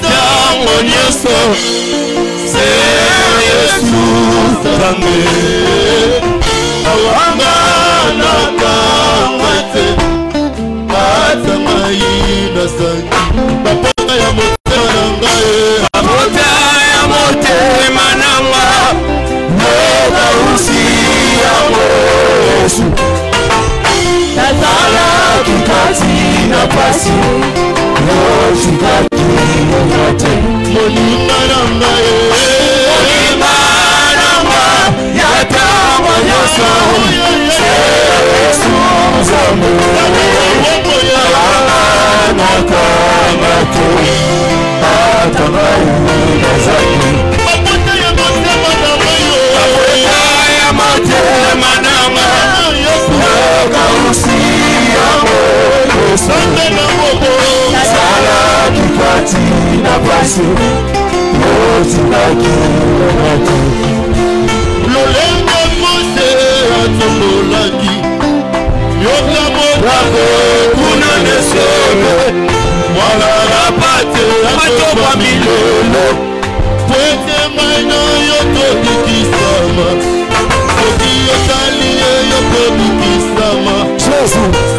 tango nyonso se Yesu Nzambe awanga nakamate atamai nasangi bapota ya motema nangae bapota ya motema nanga noka usi yango Yesu tazala kikati na pasi yoshikaki yote molinga nangae molinga nanga yatamwa nyoso Yesu Nzambe nakamate atamai nazaki bapota ya motema nanga noka usi yango Yesu sala kikati na pasi yotikaki yote lolengo mose atomolaki yoka motako kuna nesome mwala rapate atopa milolo pwete maino yotodikisama soki yotaliye yotodikisama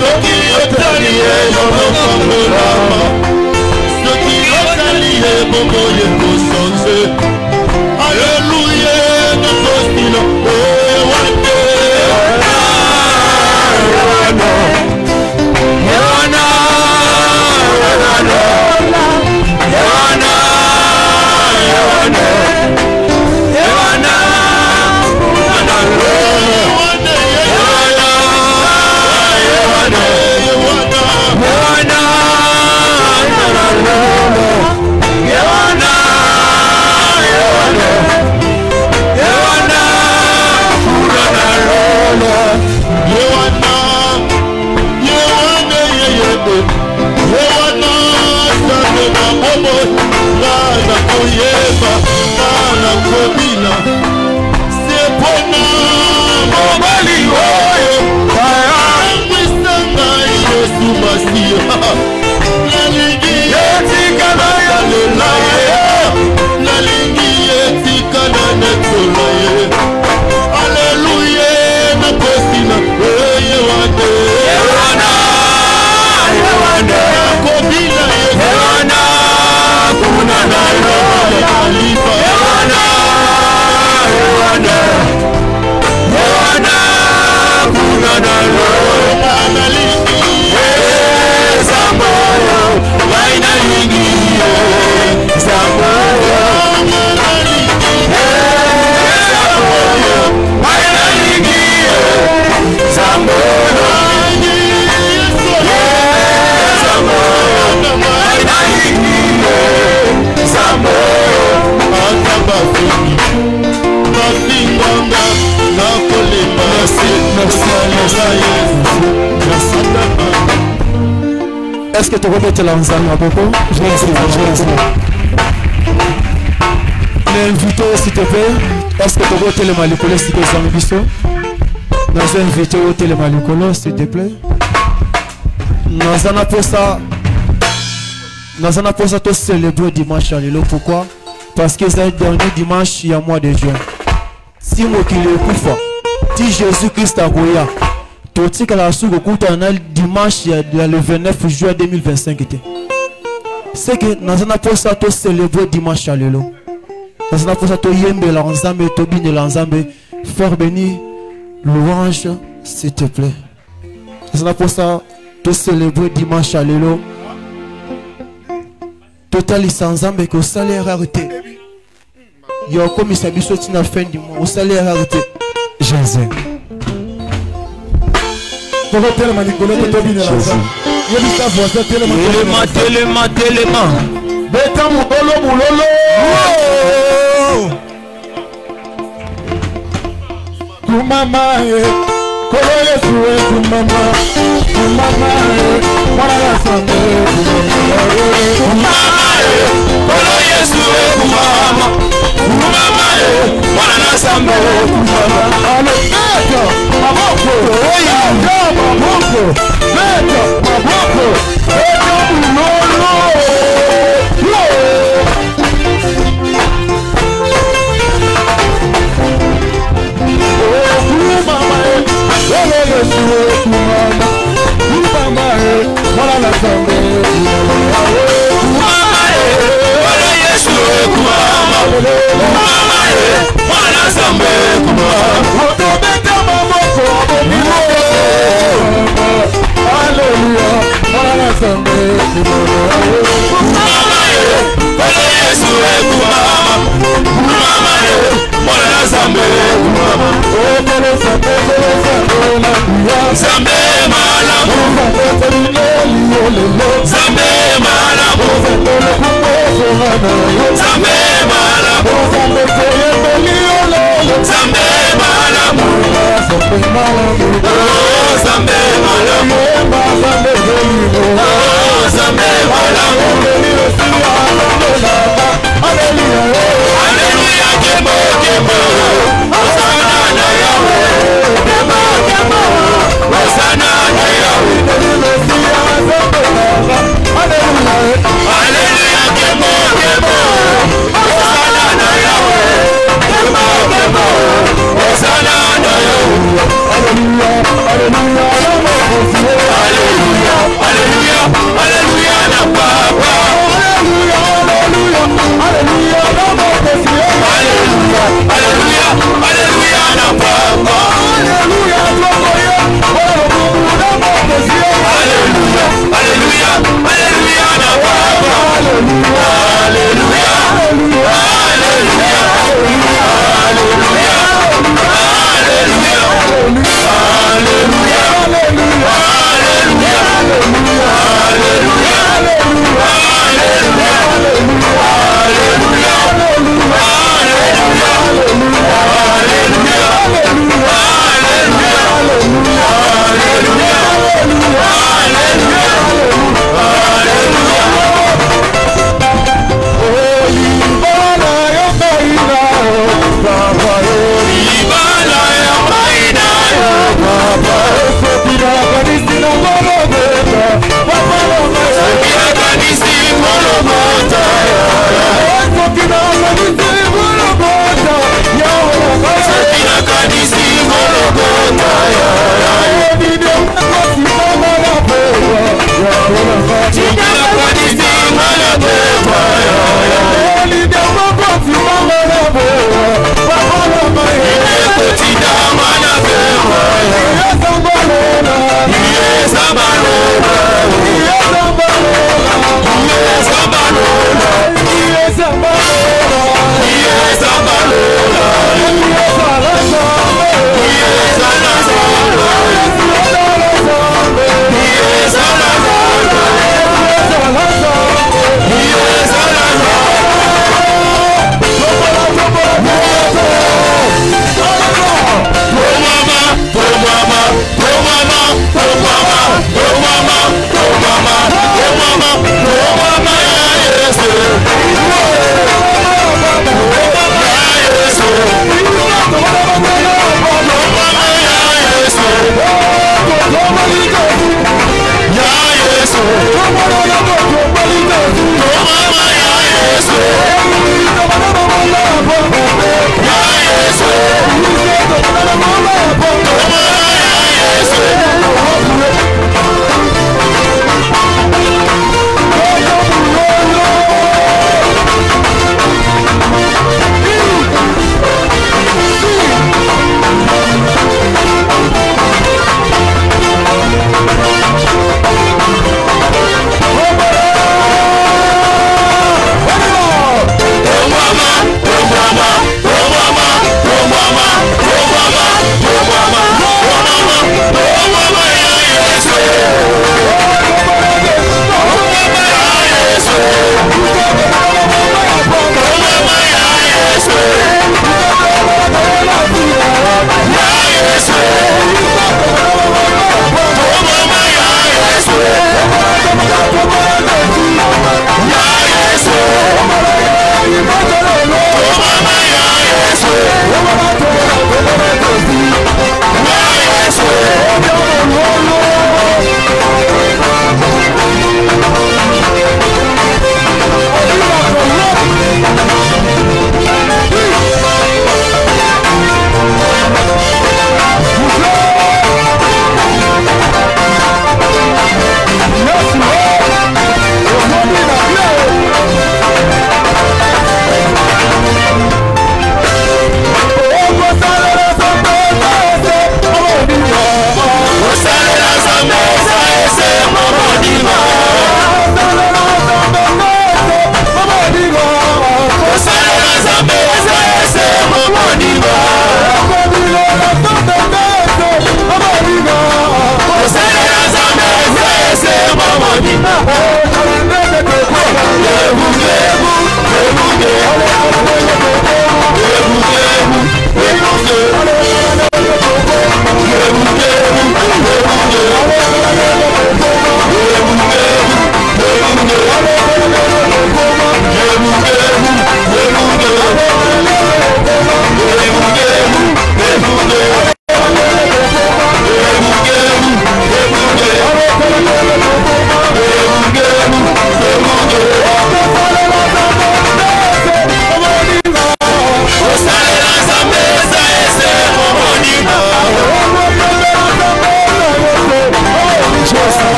soki yotaliye yotokangolama soki yotaliye bongo yekosonse Alléluia nokosilo ewate Est-ce que tu peux mettre l'ensemble à propos? L'invité s'il te plaît. Est-ce que tu peux mettre le malicolo s'il te plaît? Nous invité au télémalicolo s'il te plaît. Nous en avons pour ça tout célébrer dimanche à l'élo. Pourquoi? Parce que c'est le dernier dimanche il y a mois de juin. Si moi qui le coupe, si Jésus-Christ a goya. Tout que la soupe dimanche le 29 juin 2025 était. C'est que nous avons pour ça tout célébrer dimanche à l'élo. Nous avons pour ça tout yembe l'ensemble, tout bien l'ensemble, faire bénir louange s'il te plaît. Nous avons pour ça tout célébrer dimanche à l'élo. Total ensemble que au salaire arrêté. Il y a comme il s'habille sur la fin du mois au salaire arrêté. Jésus. Téléma. Beta moulolo. Kumama kolo Yesu kumama. Kumama mwana la sambe. Kumama kolo Yesu kumama. Kumama mwana la sambe. Kumama beta maboko. Beta maboko. Beta moulolo. Zambe malamu, Zambe malamu. Alléluia, kemo kemo, Hosanna na Yahweh, kemo kemo, Hosanna na Yahweh. Alléluia, kemo kemo, Hosanna na Yahweh, kemo kemo, Hosanna na Yahweh. Alléluia, alléluia, alléluia na Papa. Alléluia, alléluia, alléluia, alléluia na Papa. Alléluia, alléluia, alléluia na Papa. Alléluia, alléluia, alléluia,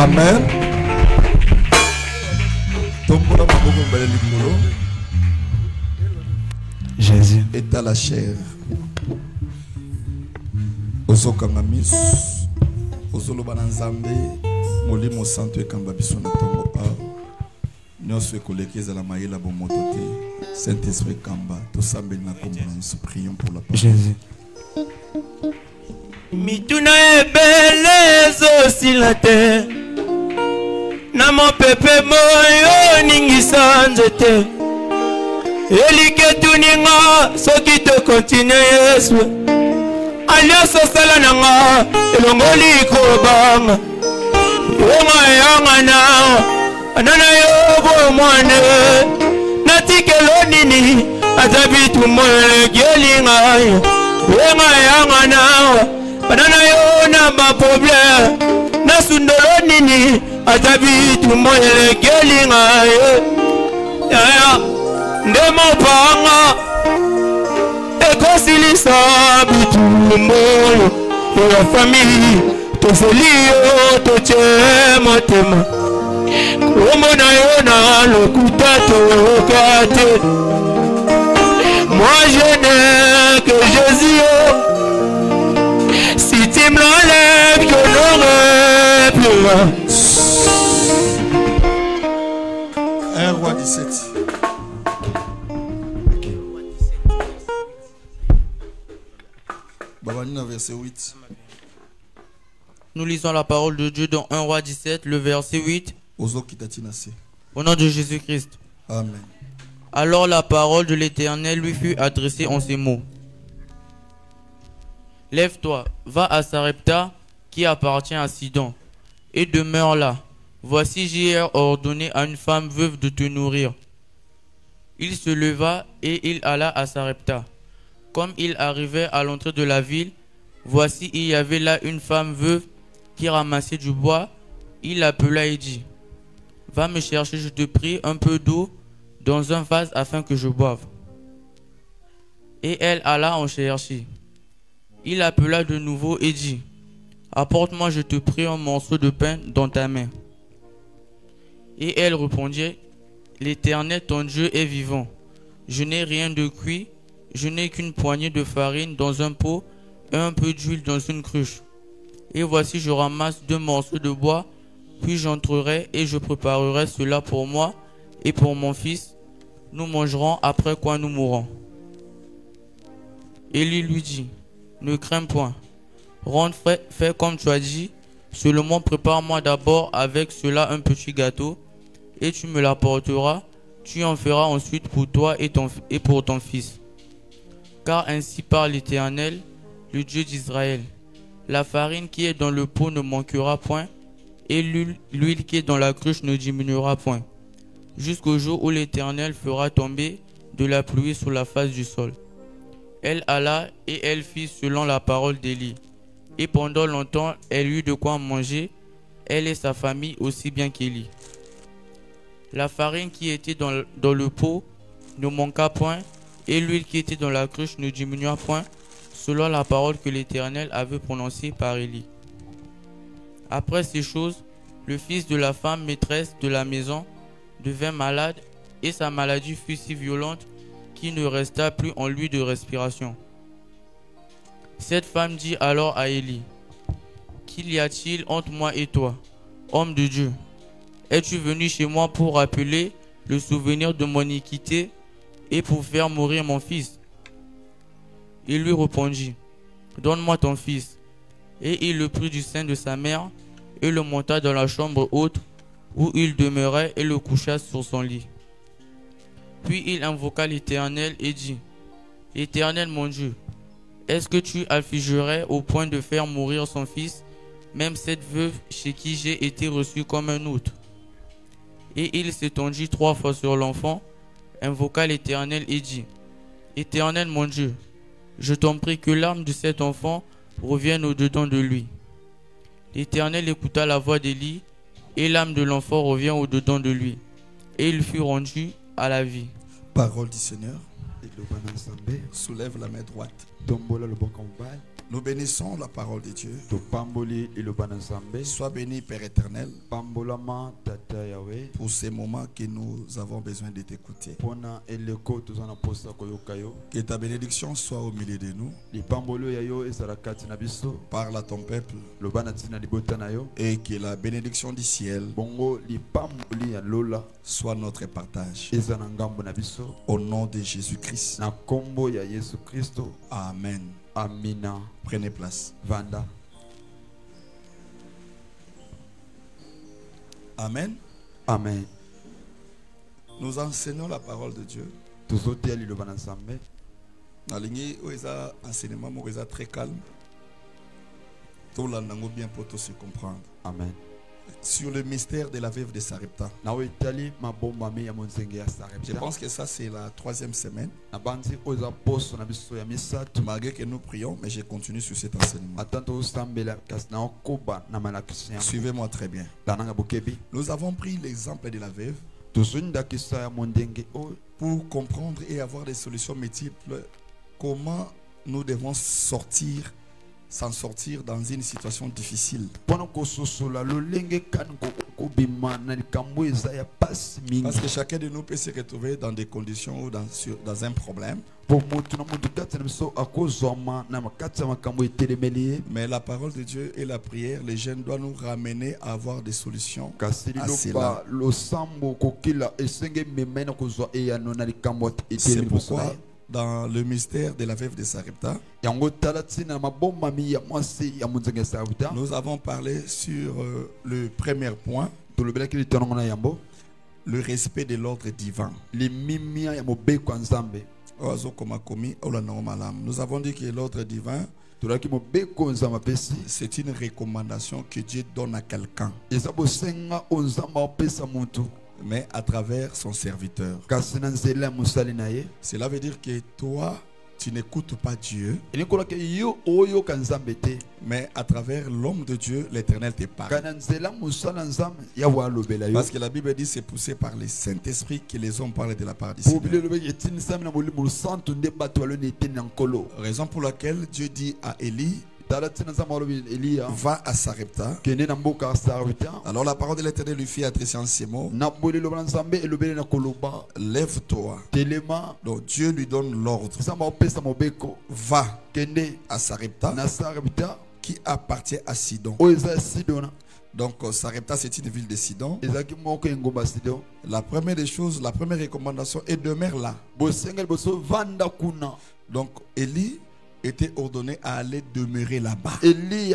Amen. Tombola maboko mbele likolo. Jésus. Est à la chair. Ozokanga misu. Ozoloba na Nzambe. Molimo santo ekamba biso na tongo a. Nyonso ekolekeza la mayela bomoto te. Saint-Esprit kamba. Tosambeli na kombo na Yesu. Prions pour la parole. Jésus. Mituna ebele ezosila te na mopepe moyo ningisa nzete eliketuninga soki tokontinue Yesu alioso sala nanga elongoli kobanga yonga yanga na anana yo bomwane natikelo nini ata bitu moyo gelinga yonga yanga na banana yo na ma problème na sundolo nini ata bitu moyele gelinga ya ndemo panga ekosilisa bitu moyo ya famille toselio toche motema komona yo na lokuta tokate. Moi je n'ai que Jésus. Si tu me l'enlèves, je n'aurai plus rien. 1 Roi 17. Babanina verset 8. Nous lisons la parole de Dieu dans 1 Roi 17, le verset 8. Au nom de Jésus-Christ. Amen. Alors la parole de l'Éternel lui fut adressée en ces mots. Lève-toi, va à Sarepta, qui appartient à Sidon, et demeure là. Voici, j'ai ordonné à une femme veuve de te nourrir. Il se leva et il alla à Sarepta. Comme il arrivait à l'entrée de la ville, voici, il y avait là une femme veuve qui ramassait du bois. Il l'appela et dit, « Va me chercher, je te prie, un peu d'eau dans un vase afin que je boive. » Et elle alla en chercher. Il appela de nouveau et dit, « Apporte-moi, je te prie, un morceau de pain dans ta main. » Et elle répondit, « L'Éternel, ton Dieu, est vivant. Je n'ai rien de cuit, je n'ai qu'une poignée de farine dans un pot et un peu d'huile dans une cruche. Et voici, je ramasse 2 morceaux de bois, puis j'entrerai et je préparerai cela pour moi et pour mon fils. Nous mangerons, après quoi nous mourrons. » Élie lui dit, « Ne crains point, rentre, fais comme tu as dit, seulement prépare-moi d'abord avec cela un petit gâteau, et tu me l'apporteras, tu en feras ensuite pour toi et pour ton fils. Car ainsi parle l'Éternel, le Dieu d'Israël, la farine qui est dans le pot ne manquera point, et l'huile qui est dans la cruche ne diminuera point, jusqu'au jour où l'Éternel fera tomber de la pluie sur la face du sol. » Elle alla et elle fit selon la parole d'Élie. Et pendant longtemps, elle eut de quoi manger, elle et sa famille aussi bien qu'Élie. La farine qui était dans le pot ne manqua point, et l'huile qui était dans la cruche ne diminua point, selon la parole que l'Éternel avait prononcée par Élie. Après ces choses, le fils de la femme maîtresse de la maison devint malade, et sa maladie fut si violente qu'il ne resta plus en lui de respiration. Cette femme dit alors à Élie, « Qu'il y a-t-il entre moi et toi, homme de Dieu? Es-tu venu chez moi pour rappeler le souvenir de mon iniquité et pour faire mourir mon fils? » Il lui répondit, « Donne-moi ton fils. » Et il le prit du sein de sa mère et le monta dans la chambre haute où il demeurait et le coucha sur son lit. Puis il invoqua l'Éternel et dit, « Éternel mon Dieu, est-ce que tu affligerais au point de faire mourir son fils, même cette veuve chez qui j'ai été reçu comme un autre? » Et il s'étendit 3 fois sur l'enfant, invoqua l'Éternel et dit, « Éternel mon Dieu, je t'en prie que l'âme de cet enfant revienne au-dedans de lui. » L'Éternel écouta la voix d'Élie, et l'âme de l'enfant revient au-dedans de lui, et il fut rendu à la vie. Parole du Seigneur. Soulève la main droite. Nous bénissons la parole de Dieu. topamboli liloba na Nzambe. Sois béni, Père éternel, Pambolama tata Yahweh. pour ces moments que nous avons besoin de t'écouter. Pona eleko tozana posa koyoka yo. Que ta bénédiction soit au milieu de nous. Lipambolo ya yo ezala kati na biso. Parle à ton peuple Loba na tina libota na yo. et que la bénédiction du ciel Bongo lipamboli ya lola soit notre partage. ezana ngambo na biso. Au nom de Jésus-Christ. Na kombo ya Yesu Kristo. Amen. Amina. Prenez place. Vanda. Amen. Amen. Nous enseignons la parole de Dieu. Tozotea liloba na Nzambe. Nalingi oeza enseignement moeza très calme. Tout l'andango bien pour tous se comprendre. Amen. Sur le mystère de la veuve de Sarepta. Na wetali mabomba me ya monzenge ya Sarepta. Je pense que ça c'est la 3e semaine. Na bandi oza poso na biso ya misatu. Malgré que nous prions, mais je continue sur cet enseignement. Atanto sambela kasi na okoba na malakisi. Suivez-moi très bien. Dananga bokebi. Nous avons pris l'exemple de la veuve Tozunda kisa ya mondenge o pour comprendre et avoir des solutions multiples. Comment nous devons s'en sortir dans une situation difficile. pona kososola lolenge kan ko bima na likambo eza ya pasi mingi. Parce que chacun de nous peut se retrouver dans des conditions ou dans un problème. Po mutu na mutu kati na biso akozwama na makati ya makambo etelemeli ye. Mais la parole de Dieu et la prière, les jeunes doivent nous ramener à avoir des solutions Kasi à cela. liloba losambo kokila esenge memena kozwa eyano na likambo C'est etelemeli pourquoi bosona ye. dans le mystère de la veuve de Sarepta, Yango tala tina mabomba mi ya mwasi ya monzenge ya Sarepta. nous avons parlé sur le premier point, Tolobelaki litonongo na yambo. le respect de l'ordre divin. Limimia ya mobeko ya Nzambe. Nous avons dit que l'ordre divin, Tolaki mobeko Nzambe apesi. c'est une recommandation que Dieu donne à quelqu'un, Eza bosenga o Nzambe apesa mutu. mais à travers son serviteur. Kasi na nzela ya mosali na ye. Cela veut dire que toi, tu n'écoutes pas Dieu, Elikolaki yo oyo ka Nzambe te. mais à travers l'homme de Dieu, l'Éternel te parle. Kana nzela mosala Nzambe ya wa lobela yo. Parce que la Bible dit c'est poussé par le Saint-Esprit que les hommes parlent de la part du Po Seigneur. bile lobeki etini Nzambe na molimo santo nde bato baloni eteni na nkolo. Raison pour laquelle Dieu dit à Élie, Tala tina Nzambe alobi Eliya. va à Sarepta. Kende na mboka ya Sarepta. Alors la parole de l'Éternel lui fit adresser en ces mots, Na bole loba Nzambe elobeli na koloba. lève-toi. Telema. Donc Dieu lui donne l'ordre, Nzambe apesa mobeko. va Kende à Sarepta na Sarepta. qui appartient à Sidon. Oyo eza Sidona. Donc Sarepta c'est une ville de Sidon. Ezaki moko engomba Sidon. La première des choses, la première recommandation est demeure là. Bosenga boso vanda kuna. Donc Élie était ordonné à aller demeurer là-bas. Eli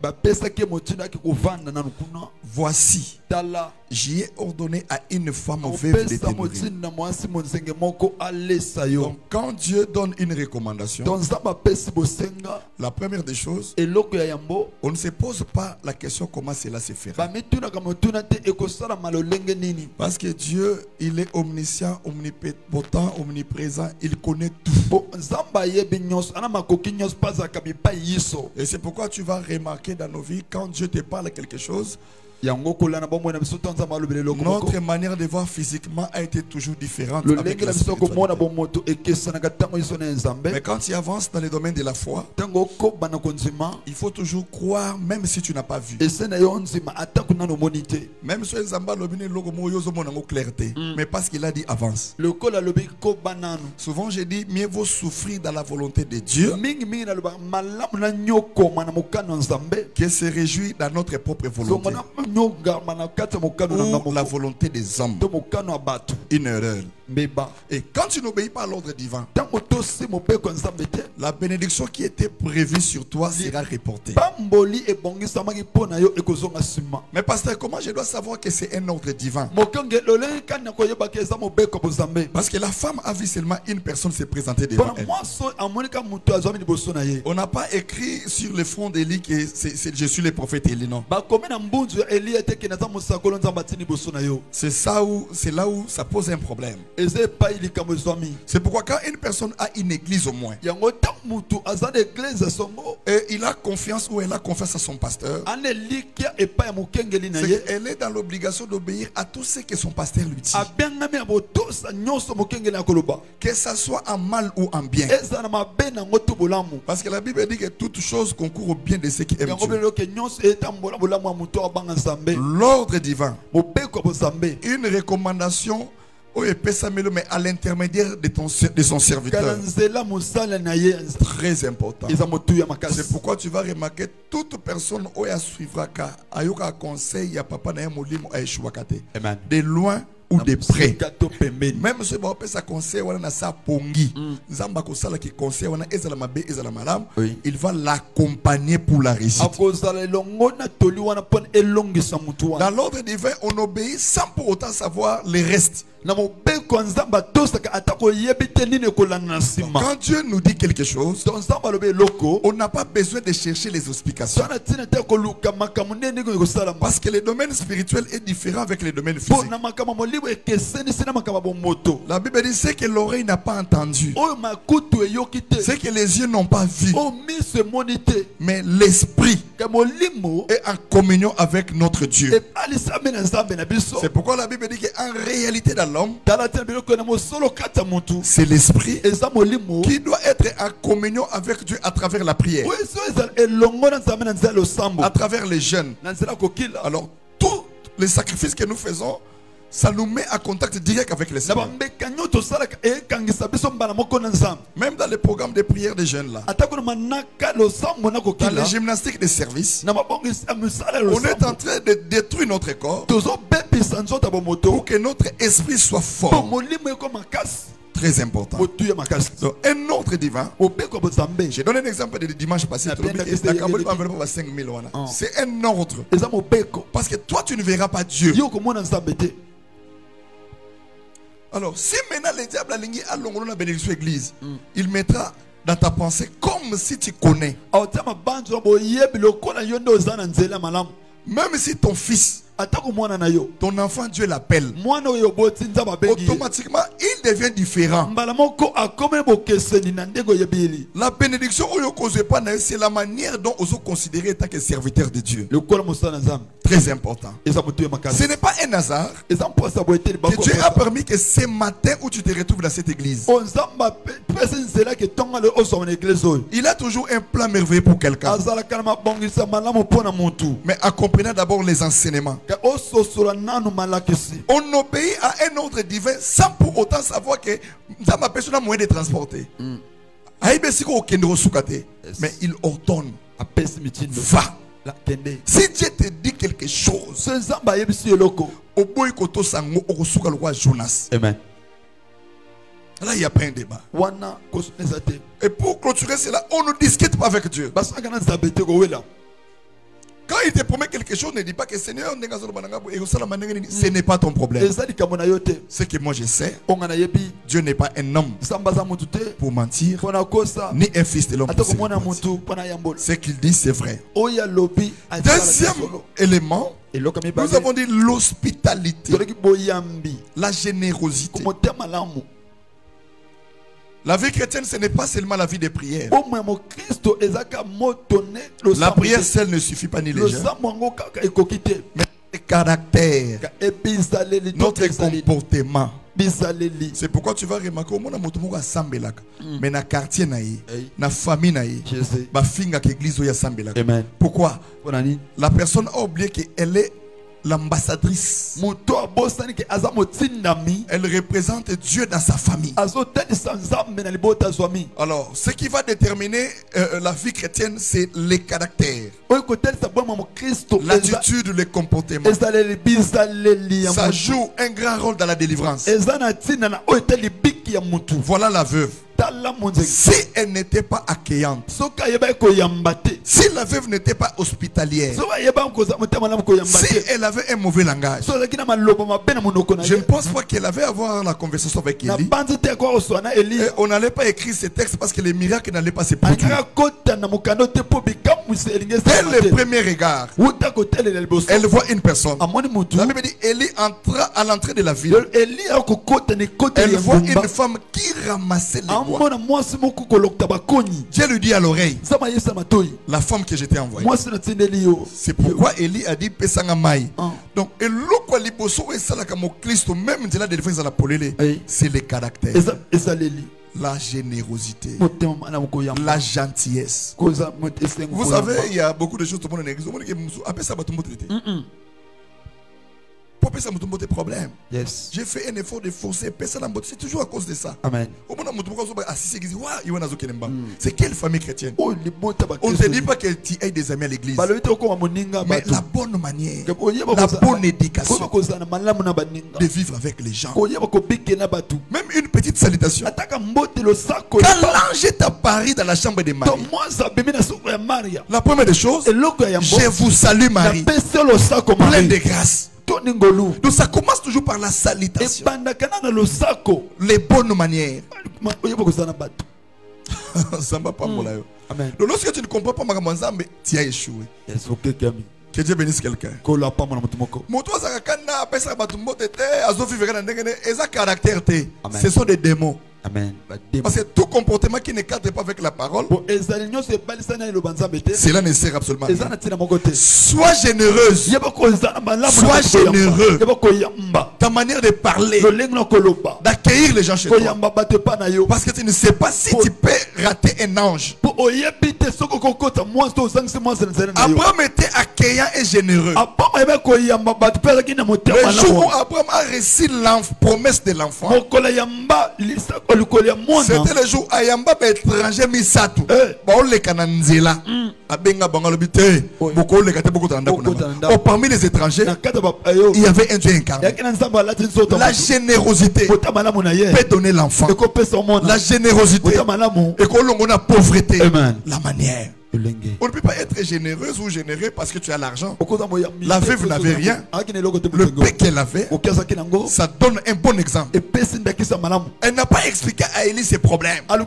bapesaki motina ki kovanda nanu kuna. Voici, Tala j'y ai ordonné à une femme veuve de opesa demeurer. motina mwasi monzenge moko alesa yo. Donc quand Dieu donne une recommandation, Donc Nzambe apesi bosenga la première des choses, eloko ya yambo. on ne se pose pas la question comment cela se fera. Bamitunaka motuna te ekosala malolenge nini. Parce que Dieu, il est omniscient, omnipotent, omniprésent, il connaît tout. Po Nzambe ayebi nyonso ana makoki nyonso pazaka bipai yiso. Et c'est pourquoi tu vas remarquer dans nos vies, quand Dieu te parle quelque chose, Yango kolana bombo na biso Nzambe alobele eloko moko. notre manière de voir physiquement a été toujours différente Le avec lenge la na biso komona spiritualité. bomoto ekesanaka tango yiso na Nzambe. Mais quand tu avances dans les domaines de la foi, Tango okoba na konzima. il faut toujours croire même si tu n'as pas vu. Ese na yo nzima ata kuna no monite. Même si Nzamba lobine logo mo yozo mo nango clarté, mais parce qu'il a dit avance. Lokola lobi koba nanu. Souvent j'ai dit mieux vaut souffrir dans la volonté de Dieu Mingi mingi na loba malamu na nyokoma na mokano Nzambe. que se réjouir dans notre propre volonté Zongo na nyoga na kati ya mokano na ou ngamo. la volonté des hommes. To mokano ya bato. Une erreur. Mbeba. Et quand tu n'obéis pas à l'ordre divin, Tango tosi mopeko Nzambe te. la bénédiction qui était prévue sur toi sera reportée. Pamboli ebongisamaki mpo na yo ekozonga nsima. Mais pasteur, comment je dois savoir que c'est un ordre divin? Mokonge lolenge kani na koyebaki eza mobeko bozambe. Parce que la femme a vu seulement une personne se présenter devant Mpona elle. mwaso amonika mutu azwami liboso na ye. On n'a pas écrit sur le front d'Élie que je suis le prophète Élie, non. Bakomi na mbunzu ya Eliya te ke naza mosakolo Nzambe atini liboso na yo. C'est là où ça pose un problème. eze pa ilikambo zwami. C'est pourquoi quand une personne a une église au moins, Yango ta mutu azana église songo. et il a confiance ou elle a confiance à son pasteur, Ane likia epa ya mukengeli na ye. elle est dans l'obligation d'obéir à tout ce que son pasteur lui dit. Abengami abotosa nyonso mukengeli akoloba. Que ça soit en mal ou en bien. Eza na mabe na ngoto bolamu. Parce que la Bible dit que toute chose concourt au bien de ceux qui aiment Yango Dieu. belo ke nyonso etambola bolamu ya mutu abanga nzambe. L'ordre divin, Mobeko bozambe. une recommandation mais à l'intermédiaire de son serviteur. Kalanzela musala na ye. Très important. Eza motu ya makasi. C'est pourquoi tu vas remarquer toute personne où elle suivra ayoka conseil ya papa na molimo a échouakate. Amen. De loin ou de près. Même Même si on peut sa conseil wana na sa pongi. Nzamba ko sala ki conseil wana ezala mabe ezala malam. Il va l'accompagner pour la réussite. Dans l'ordre divin, on obéit sans pour autant savoir les restes. Quand Dieu nous dit quelque chose, on n'a pas besoin de chercher les explications. Parce que le domaine spirituel est différent avec le domaine physique. La Bible dit ce que l'oreille n'a pas entendu, ce que les yeux n'ont pas vu, mais l'esprit est en communion avec notre Dieu. C'est pourquoi la Bible dit qu'en réalité dans l'homme, c'est l'esprit qui doit être en communion avec Dieu à travers la prière, à travers les jeûnes. Alors tous les sacrifices que nous faisons, ça nous met en contact direct avec les Seigneur. Même dans les programmes de prière des jeunes là, dans les gymnastiques de service, on est en train de détruire notre corps pour que notre esprit soit fort. Très important. Donc, un ordre divin. J'ai donné un exemple de dimanche passé. C'est un ordre. Parce que toi, tu ne verras pas Dieu. Alors, si maintenant le diable a ligné à l'ongolo la bénédiction église, il mettra dans ta pensée comme si tu connais. Même si ton fils, ton enfant, Dieu l'appelle, automatiquement il devient différent. La bénédiction, c'est la manière dont on se considère en tant que serviteur de Dieu. Très important. Ce n'est pas un hasard que Dieu a permis que ce matin où tu te retrouves dans cette église, il a toujours un plan merveilleux pour quelqu'un. Mais en comprenant d'abord les enseignements, on obéit à un ordre divin sans pour autant savoir que dans ma personne a moyen de transporter. Mais il ordonne. Va. Si Dieu te dit quelque chose, amen. Là, il n'y a pas un débat. Et pour clôturer cela, on ne discute pas avec Dieu. Quand il te promet quelque chose, ne dis pas que Seigneur, ce n'est pas ton problème. Ce que moi je sais, Dieu n'est pas un homme pour mentir, ni un fils de l'homme pour se mentir. Ce qu'il dit, c'est vrai. Deuxième élément, nous avons dit l'hospitalité, la générosité. La vie chrétienne, ce n'est pas seulement la vie de prière. La prière seule ne suffit pas ni les jeûnes. Mais le caractère, notre comportement. C'est pourquoi tu vas remarquer mais dans le quartier, dans la famille, dans la pourquoi? La personne a oublié qu'elle est l'ambassadrice. Elle représente Dieu dans sa famille. Alors, ce qui va déterminer la vie chrétienne, c'est les caractères, l'attitude, le comportement. Ça joue un grand rôle dans la délivrance. Voilà la veuve. Si elle n'était pas accueillante, si la veuve n'était pas hospitalière, si elle avait un mauvais langage, je ne pense pas qu'elle avait à avoir la conversation avec Élie. Et on n'allait pas écrire ces textes parce que les miracles n'allaient pas se produire. Dès le premier regard, elle voit une personne. La Bible dit Élie entra à l'entrée de la ville. Elle voit une femme qui ramassait les bois. Dieu lui dit à l'oreille, la femme que je t'ai envoyée. C'est pourquoi Élie a dit Pesanga Mai. Donc, c'est le caractère, la générosité, la gentillesse. Vous savez, il y a beaucoup de choses tout le monde problème. Yes. J'ai fait un effort de forcer personne. C'est toujours à cause de ça. Amen. C'est quelle famille chrétienne? On ne te dit pas que tu aies des amis à l'église, mais la bonne manière, la bonne éducation de vivre avec les gens. Même une petite salutation. Quand l'ange est apparu dans la chambre de Marie, la première des choses, je vous salue Marie, pleine de grâce. Donc ça commence toujours par la salutation, les bonnes manières. Amen. Donc lorsque tu ne comprends pas Magamazambe, tu as échoué. Que Dieu bénisse quelqu'un. Ce sont des démons. Amen. Parce que tout comportement qui ne cadre pas avec la parole, cela ne sert absolument à rien. Sois généreuse. Sois généreux. Ta manière de parler, d'accueillir les gens chez toi. Parce que tu ne sais pas si tu peux rater un ange. Abraham était accueillant et généreux. Le jour où Abraham a reçu la promesse de l'enfant, c'était le jour où Ayamba étranger Misatu. Parmi les étrangers, il y avait un Dieu incarné. La générosité peut donner l'enfant. La générosité et la pauvreté. La manière. On ne peut pas être généreuse ou généreux parce que tu as l'argent. La veuve n'avait rien. Le paix qu'elle avait, ça donne un bon exemple. Elle n'a pas expliqué à Élie ses problèmes. Là,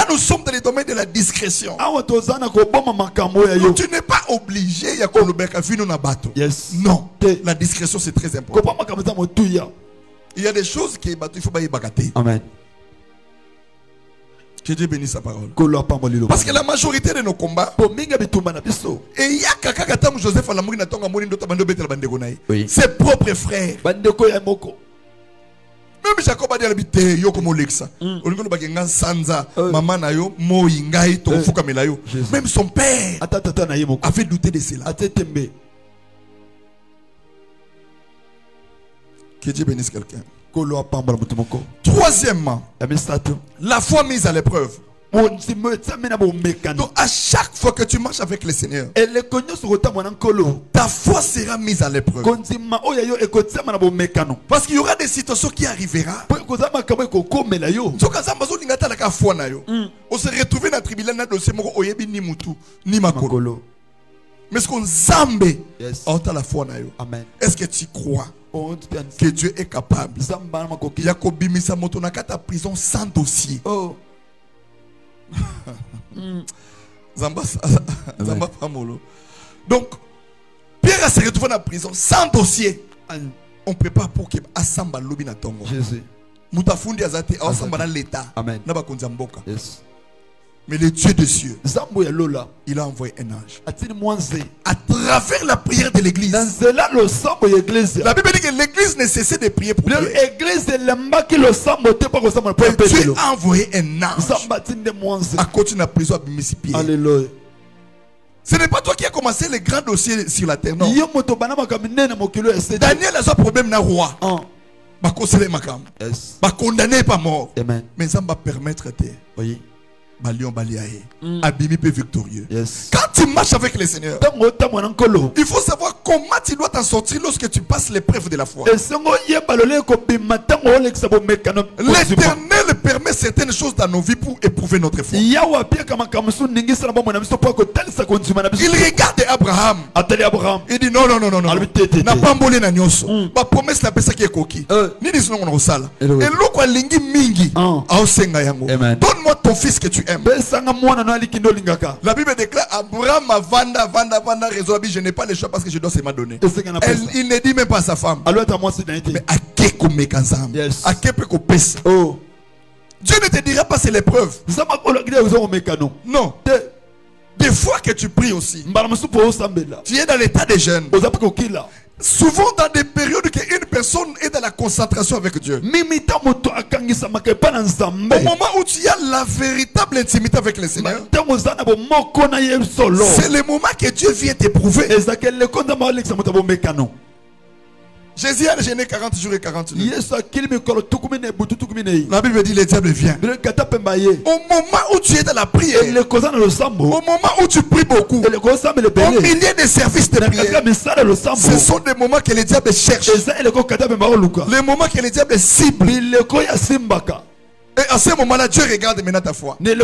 nous sommes dans le domaine de la discrétion. Tu n'es pas obligé. Non, la discrétion c'est très important. Il y a des choses qu'il faut pas y bagater. Amen. Que Dieu bénisse sa parole. Parce que la majorité de nos combats, et il y a quelqu'un qui Joseph ses propres frères. Même Jacob a dit à l'habité, yo comme Olexa. Même son père avait douté de cela. Que Dieu bénisse quelqu'un. Troisièmement, la foi mise à l'épreuve. Donc à chaque fois que tu marches avec le Seigneur, ta foi sera mise à l'épreuve. Parce qu'il y aura des situations qui arriveront. On se retrouve dans le tribunal de ni makolo. Mais ce qu'on zambe, la foi. Est-ce que tu crois que Dieu est capable? Yakobi Misamoto nakata prison sans dossier. Zamba Pamolo. Donc, Pierre se retrouve dans la prison sans dossier. On prépare pour que Asamba Lobi na Tongo. Mutafundi Azate, Asamba dans l'État. Amen. Yes. Mais le Dieu des cieux, il a envoyé un ange à travers la prière de l'église. La Bible dit que l'église ne cessait de prier pour Dieu. Dieu a envoyé un ange à côté de la prison à Bimisipi. Alléluia. Ce n'est pas toi qui as commencé les grands dossiers sur la terre, non. Daniel a un problème na roi. Yes. Condamné pas mort. Amen. Mais ça va permettre de Abimi peut victorieux. Yes. Quand tu marches avec le Seigneur, il faut savoir comment tu dois t'en sortir lorsque tu passes l'épreuve de la foi. L'Éternel permet certaines choses dans nos vies pour éprouver notre foi. Il regarde Abraham. Il dit non, non, non, non, non. N'a pas mbolé na nyoso. Ba promesse la pesa qui est coquille. Ni dis non on sala. Et l'autre a lingi mingi. Aosenga yango. Donne-moi ton fils que tu aimes. La Bible déclare Abraham a vanda raison. Je n'ai pas le choix parce que je dois se m'adonner. Il ne dit même pas à sa femme. Mais à qui comme mécanisme? À qui peut qu'on pèse? Dieu ne te dira pas c'est l'épreuve. Non. Des fois que tu pries aussi, tu es dans l'état de jeûne. Souvent dans des périodes qu'une personne est dans la concentration avec Dieu. Au moment où tu as la véritable intimité avec le Seigneur, c'est le moment que Dieu vient t'éprouver. Jésus a gêné 40 jours et 40 nuits. La Bible dit le diable vient. Au moment où tu es dans la prière, au moment où tu pries beaucoup, au milieu des services de prière, ce sont des moments que le diable cherche. Les moments que le diable cible. Et à ce moment-là, Dieu regarde maintenant ta foi. La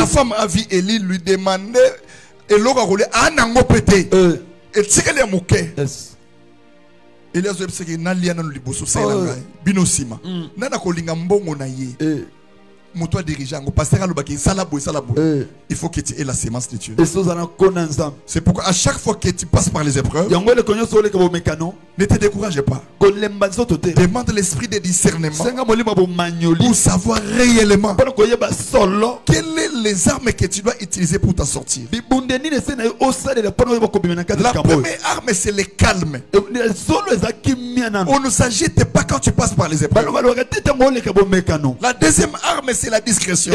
femme a vu Élie lui demander et l'autre a roulé à un pété. Et tire les mouquets. Elias obseki na liana no liboso sala ngai binosima nana kolinga mbongo na ye moto dirigeant au pasteur alobaki sala boy il faut que tu aies la sémence de Dieu. C'est pourquoi à chaque fois que tu passes par les épreuves, ne te décourage pas. Demande l'esprit de discernement pour savoir réellement quelles sont les armes que tu dois utiliser pour t'en sortir. La première arme c'est le calme. On ne s'agite pas quand tu passes par les épreuves. La deuxième arme c'est la discrétion.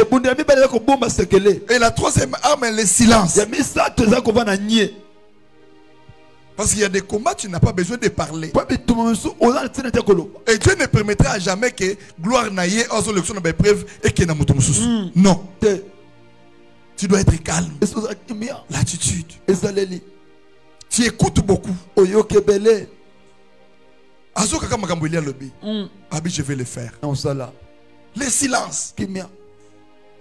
Et la troisième arme est le silence. Parce qu'il y a des combats, tu n'as pas besoin de parler. Et Dieu ne permettra jamais que gloire n'aille aux élections de l'épreuve et que non. Tu dois être calme. L'attitude. Tu écoutes beaucoup. Je vais le faire. Le silence.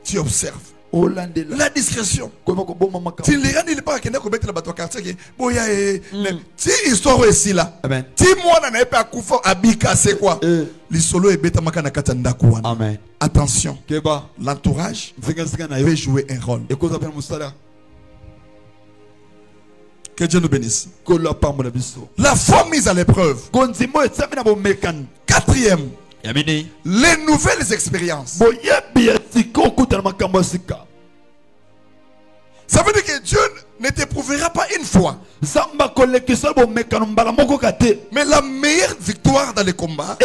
Tu observes. La discrétion. Tu ne regardes pas qu'il y a un bateau quartier. Si l'histoire est ici là. Si moi je n'ai pas couvert Abika, c'est quoi? L'isolo est bêta makana katanda kouana. Amen. Attention. L'entourage peut jouer un rôle. Que Dieu nous bénisse. La foi mise à l'épreuve. Quatrième. Les nouvelles expériences. Ça veut dire que Dieu ne t'éprouvera pas une fois. Mais la meilleure victoire dans les combats,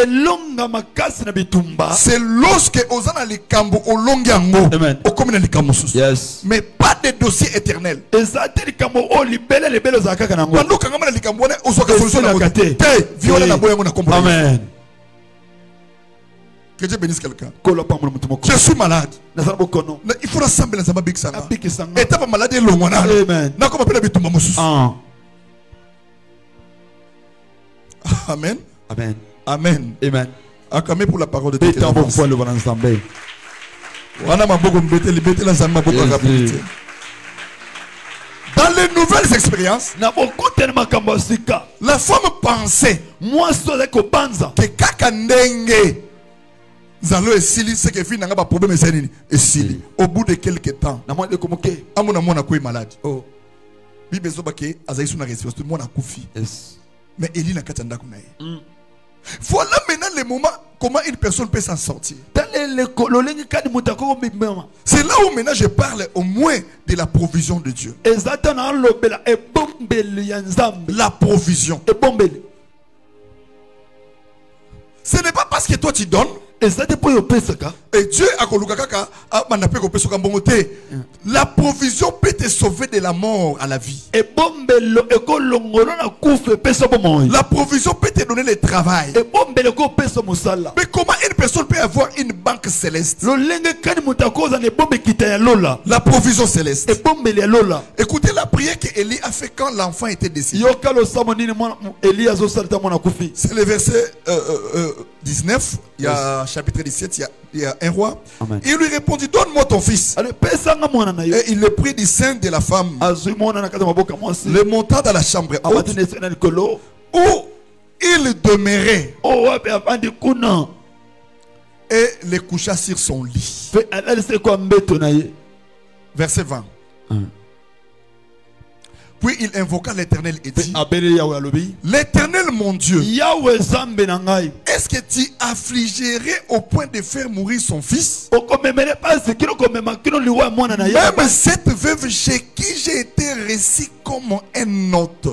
c'est lorsque Ozana les Kambo au longango, au comme les Kambo. Mais pas de dossier éternel. Amen. Que Dieu bénisse quelqu'un. Je suis malade. Il faut rassembler les Big Sanga. Et t'as pas malade et long. Amen. Amen. Amen. Amen. Amen. Acclamez pour la parole de Dieu. Dans les nouvelles expériences, la femme pensait que Kakandenge Zalo et Sili, c'est que finalement pas problème et Sili. Au bout de quelques temps, amona est malade. Bible zobake azaïsou na respiration, tout le monde a koufi. Mais Eli n'a katanda kunaye. Voilà maintenant le moment comment une personne peut s'en sortir. C'est là où maintenant je parle au moins de la provision de Dieu. La provision. Ce n'est pas parce que toi tu donnes et Mais Dieu a la provision peut te sauver de la mort à la vie. La provision peut te donner le travail. Mais comment une personne peut avoir une banque céleste? La provision céleste. Écoutez la prière qu'Élie a fait quand l'enfant était décédé. C'est le verset 19. Il y a chapitre 17, il y a un roi. Amen. Il lui répondit, donne-moi ton fils. Et il le prit du sein de la femme. Le monta dans la chambre haute où il demeurait et le coucha sur son lit. Verset 20. Puis il invoqua l'Éternel et dit, l'Éternel mon Dieu, est-ce que tu affligerais au point de faire mourir son fils? Même cette veuve chez qui j'ai été reçu comme un hôte.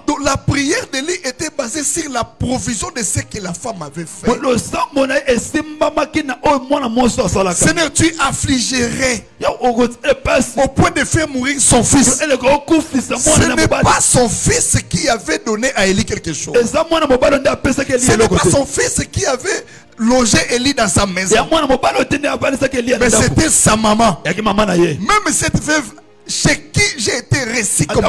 Donc la prière d'Élie était basée sur la provision de ce que la femme avait fait. Seigneur, tu affligerais au point de faire mourir son fils. Ce n'est pas son fils qui avait donné à Élie quelque chose. Ce n'est pas son fils qui avait logé Élie dans sa maison. Mais c'était sa maman. Même cette veuve chez qui j'ai été reçu comme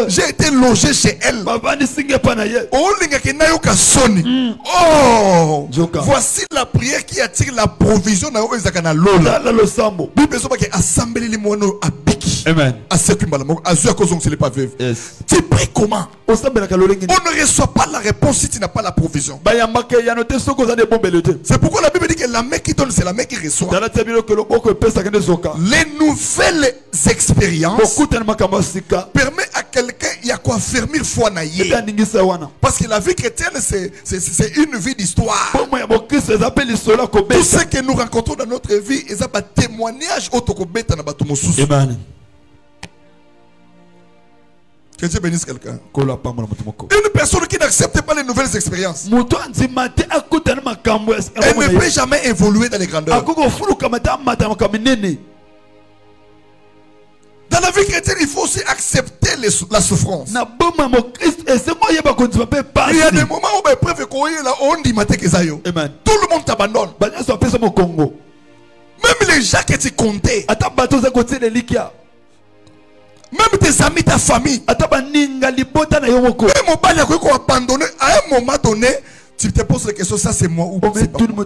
j'ai été logé chez elle. Oh, voici la prière qui attire la provision. Amen. Tu pries comment? On ne reçoit pas la réponse si tu n'as pas la provision. C'est pourquoi la Bible dit que la main qui donne, c'est la main qui reçoit. Les nouvelles expériences permettent à quelqu'un il y a quoi fermer foi naïe. Parce que la vie chrétienne, c'est une vie d'histoire. Tout ce que nous rencontrons dans notre vie, c'est un témoignage. Amen. Que Dieu bénisse quelqu'un. Une personne qui n'accepte pas les nouvelles expériences, elle ne peut jamais évoluer dans les grandeurs. Dans la vie chrétienne, il faut aussi accepter la souffrance. Il y a des moments où tout le monde t'abandonne. Même les gens que tu comptais, même tes amis, ta famille, même abandonné à un moment donné, tu te poses la question, ça c'est moi ou c'est pas moi.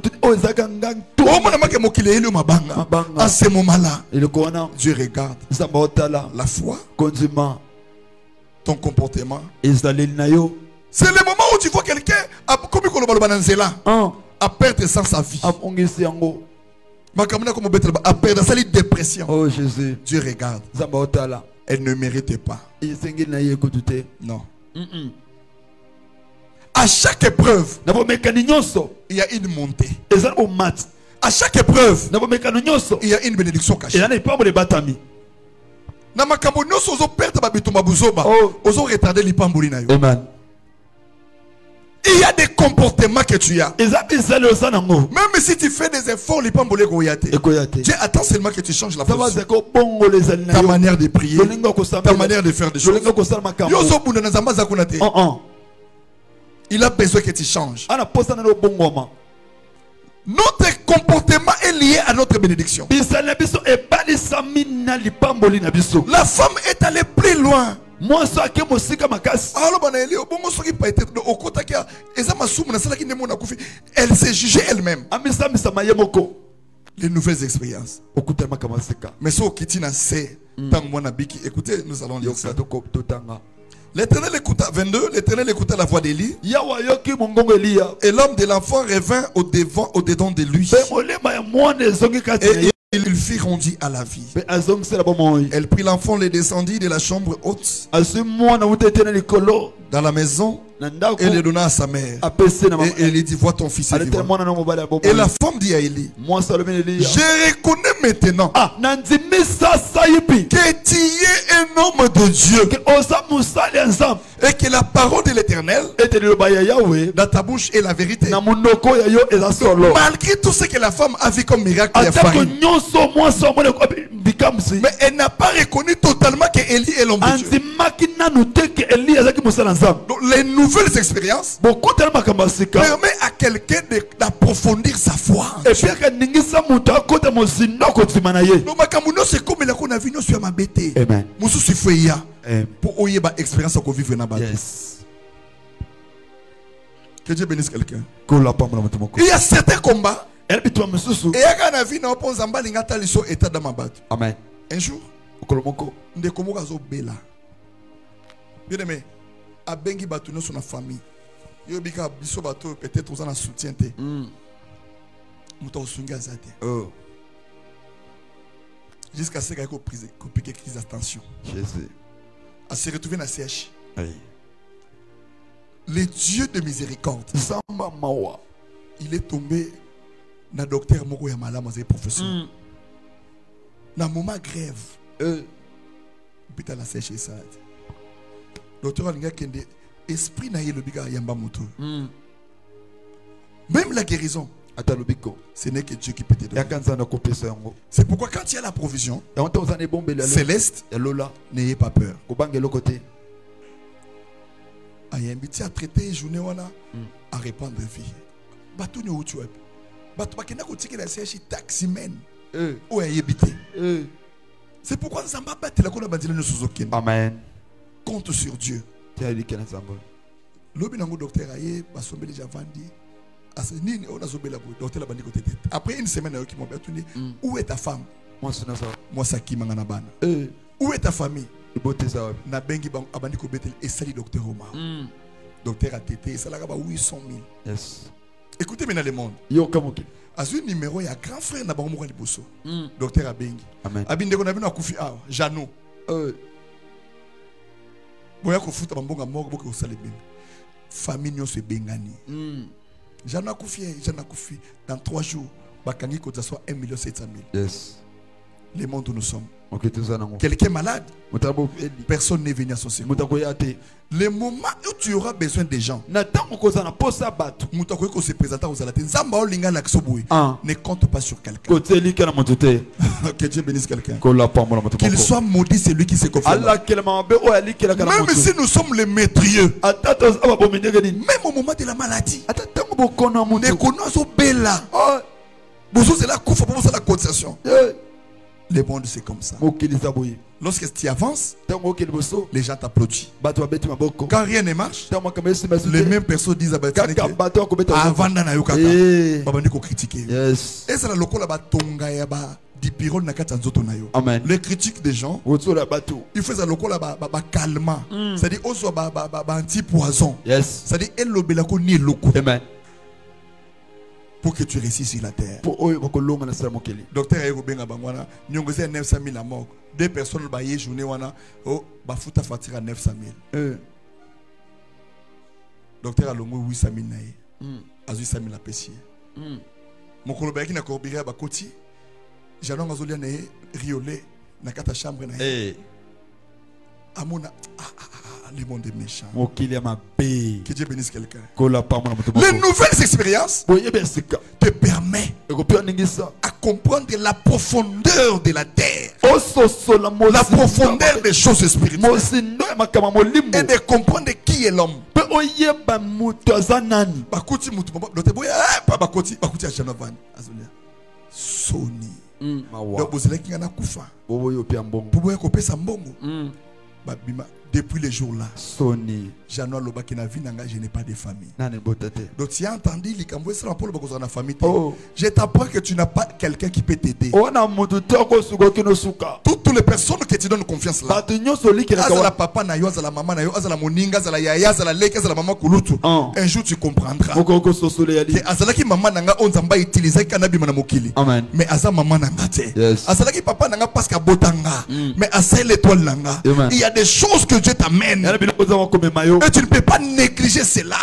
À ce moment-là, Dieu regarde la foi, ton comportement. C'est le moment où tu vois quelqu'un a perdu sans sa vie, a perdu sa dépression. Oh Jésus, Dieu regarde. Elle ne méritait pas. Non. À chaque épreuve, il y a une montée. À chaque épreuve, il y a une bénédiction cachée. Amen. Il y a des comportements que tu as. Même si tu fais des efforts, Dieu attend seulement que tu changes la position. Ta manière de prier, ta manière de faire des choses. Il a besoin que tu changes. Notre comportement est lié à notre bénédiction. La femme est allée plus loin. Elle s'est jugée elle-même. Les nouvelles expériences. Mais ce qui c'est écoutez, nous allons lire ça. L'Éternel écouta, 22, l'Éternel écouta la voix d'Élie. Et l'homme de l'enfant revint au-dedans de lui. Et il fut rendu à la vie. Elle prit l'enfant, le descendit de la chambre haute dans la maison et le donna à sa mère. Et elle lui dit, vois ton fils est vivant. Et la femme dit à Élie, je reconnais maintenant Ah, nandimi sasa yipi. que tu es un homme de Dieu Que osa musali ensemble. et que la parole de l'Éternel Ete liloba ya Yahweh. dans ta bouche est la vérité. Na munoko ya yo eza solo. Malgré tout ce que la femme a vu comme miracle, il y a Atako failli. nyonso mwasa omone ko bikamsi. Mais elle n'a pas reconnu totalement que Élie est l'homme de Dieu. Andimaki nanu te ke Eli azaki musala ensemble. Donc les nouvelles expériences Beaucoup tellement makambasika. permettent à quelqu'un d'approfondir sa foi. Et puis kaningisa mutu akota mosinoko timana ye. Donc makambo c'est comme la qu'on a vu nous sur ma bête. Amen. Musu si feya Amen. pour oyer ba expérience qu'on vivre na ba. Yes. Que Dieu bénisse quelqu'un. Kola pamla mutumoko. Il y a certains combats Elle bitwa mususu. et ya na vie na opposa mbali ngata liso état dans ma batte. Amen. Un jour, Kolomoko. ndeko moko azo bela. Bien aimé, abengi batu no na famille. Yo bika biso bato peut-être aux en soutien te. Muto osunga azate. Oh. Jusqu'à ce qu'il y ait crise d'attention. Jésus. À se retrouver dans la CH. Aïe. Le Dieu de miséricorde, Samba mawa. il est tombé dans le docteur Moko Yamala, mon professeur. Dans le moment grève, hôpital la CH et ça. Docteur Alinga Kende, esprit na le biga yamba moto. Même la guérison, ce n'est que Dieu qui peut te donner. C'est pourquoi quand il y a la provision céleste, n'ayez pas peur. Ayembiti a traité journée wana à répandre vie. Batou ni utu web. Batou bakena ko tiki la CH taximen. Ou ayebité. C'est pourquoi nous avons battu la kona bandile no suzoken. Amen. Compte sur Dieu. Lobi nango docteur aye basombeli javandi. Nini on a zobela bo docteur la bandi côté tête. Après une semaine ayo ki mo batuni où est ta femme? Moi ça ki mangana bana. Où est ta famille? Na bengi bang abandi ko betel et sali docteur Omar. Docteur a tété ça la ba 800 000. Yes. Écoutez maintenant le monde. Yo kamoki. Azu numéro ya grand frère na bango mo kan liboso. Docteur Abengi. Amen. Abinde ko na bino akufi awa Jano. Boya ko futa bambonga moko boke osale bino. Famille nyonso ebengani. Jano akufi dans 3 jours bakangi ko soit 1 700 000. Yes. Le monde où nous sommes. Quelqu'un Quelqu'un malade, personne n'est venu à son secours. Le moment où tu auras besoin des gens, ne compte pas sur quelqu'un. Que Dieu bénisse quelqu'un. Qu'il soit maudit celui qui se confie. Même si nous sommes les maîtrieux, même au moment de la maladie, le monde c'est comme ça. Lorsque tu avances, les gens t'applaudissent. Quand rien ne marche, les mêmes personnes disent avant d'en avoir critiquer. Et c'est la locale les critiques des gens, il faut ça local calmant. C'est-à-dire aussi anti-poison. C'est-à-dire elle pour que tu réussisses sur la terre. Docteur Ego Benga Bangwana, Nyongose 900 000 à mort. 2 personnes baillées journée wana, oh, bafuta fatira à 900 000. Docteur Alongo 800 000 naïe. Azu 800 000 à pessier. Mon colobayaki na korbiré à bakoti. Jalon azolia naïe, riolé, na kata chambre naïe. Amona, le monde est méchant. Que Dieu bénisse quelqu'un. Les nouvelles expériences te permettent à comprendre la profondeur de la terre, la profondeur des choses spirituelles, et de comprendre qui est l'homme. Soni. Donc vous allez qui en a kufa. Depuis les jours là, Jano Lobaki na vie nanga, je n'ai pas de famille. Donc tu as entendu les Camboués c'est pour le la famille. Je t'apprends que tu n'as pas quelqu'un qui peut t'aider. Toutes les personnes que tu donnes confiance là. Azala papa na yo, azala maman na yo, azala moninga, azala yaya, azala leke, azala maman kulutu. Un jour tu comprendras. Que azala ki maman nanga on zamba utiliser kanabi mana mokili. Mais azala maman nanga te. Azala ki papa nanga parce que botanga. Mais azala l'étoile nanga. Il y a des choses que de Dieu t'amène. Et tu ne peux pas négliger cela.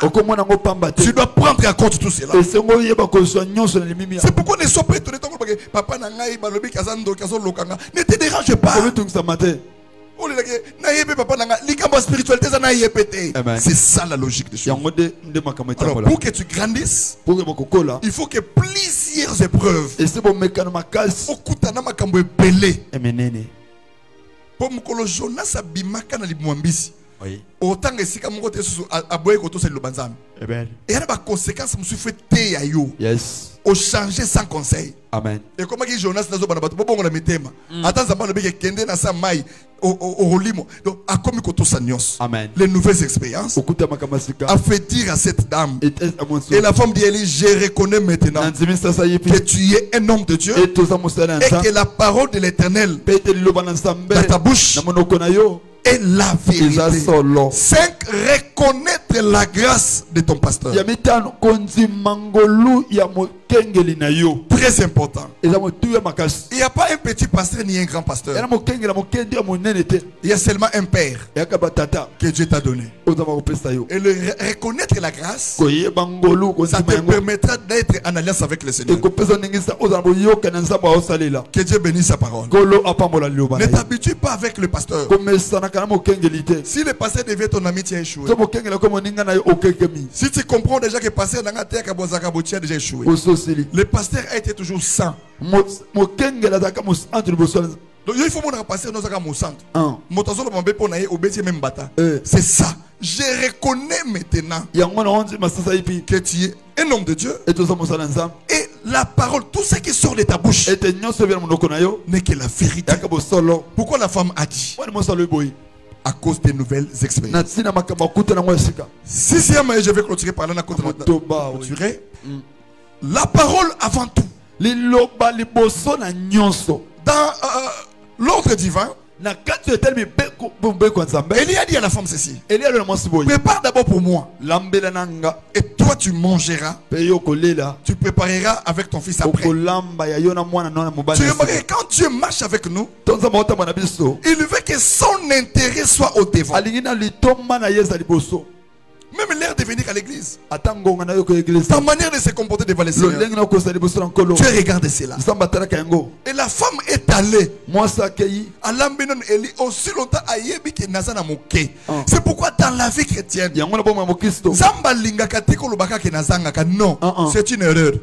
Tu dois prendre en compte tout cela. C'est pourquoi ne sois pas étonné. Papa ne te dérange pas. C'est ça la logique des choses. Alors, pour que tu grandisses, il faut que plusieurs épreuves pour que Jonas abimaka na libwambisi. Autant que si comme côté aboye koto c'est le banzam. Et il y a des conséquences monsieur fait te ayo. Yes. Au changer sans conseil. Amen. Et comment que Jonas nazo bana bato bongo na mitema. Attends ça ba le beke kende na sa mai au rolimo. Donc a comme koto sanyos. Amen. Les nouvelles expériences a fait dire à cette dame. Et la femme dit Élie, je reconnais maintenant que tu es un homme de Dieu et que la parole de l'Éternel dans ta bouche est la vérité. 5. Reconnaître la grâce de ton pasteur. Très important. Il n'y a pas un petit pasteur ni un grand pasteur. Il y a seulement un père que Dieu t'a donné. Et reconnaître la grâce, ça te permettra d'être en alliance avec le Seigneur. Que Dieu bénisse sa parole. Ne t'habitue pas avec le pasteur. Si le pasteur devient ton ami, tu as échoué. Si tu comprends déjà que le pasteur a déjà échoué. Le pasteur a été toujours saint. Donc il faut que pasteur nous a centre. C'est ça. Je reconnais maintenant que tu es un homme de Dieu. Et la parole, tout ce qui sort de ta bouche n'est que la vérité. Pourquoi la femme a dit? À cause des nouvelles expériences. Sixième, je vais clôturer par là. La parole avant tout. Dans l'ordre divin, Élie a dit à la femme ceci: prépare d'abord pour moi, et toi tu mangeras, tu prépareras avec ton fils après. Tu remarques, quand Dieu marche avec nous, il veut que son intérêt soit au devant. Même l'air de venir à l'église, ta manière de se comporter devant les seigneurs, tu regardes cela. Et la femme est allée à l'ambenon Eli aussi longtemps à Yebi que Nazana moke. C'est pourquoi dans la vie chrétienne, Zamba linga katiko lobaka ke nazanga ka non, c'est une erreur.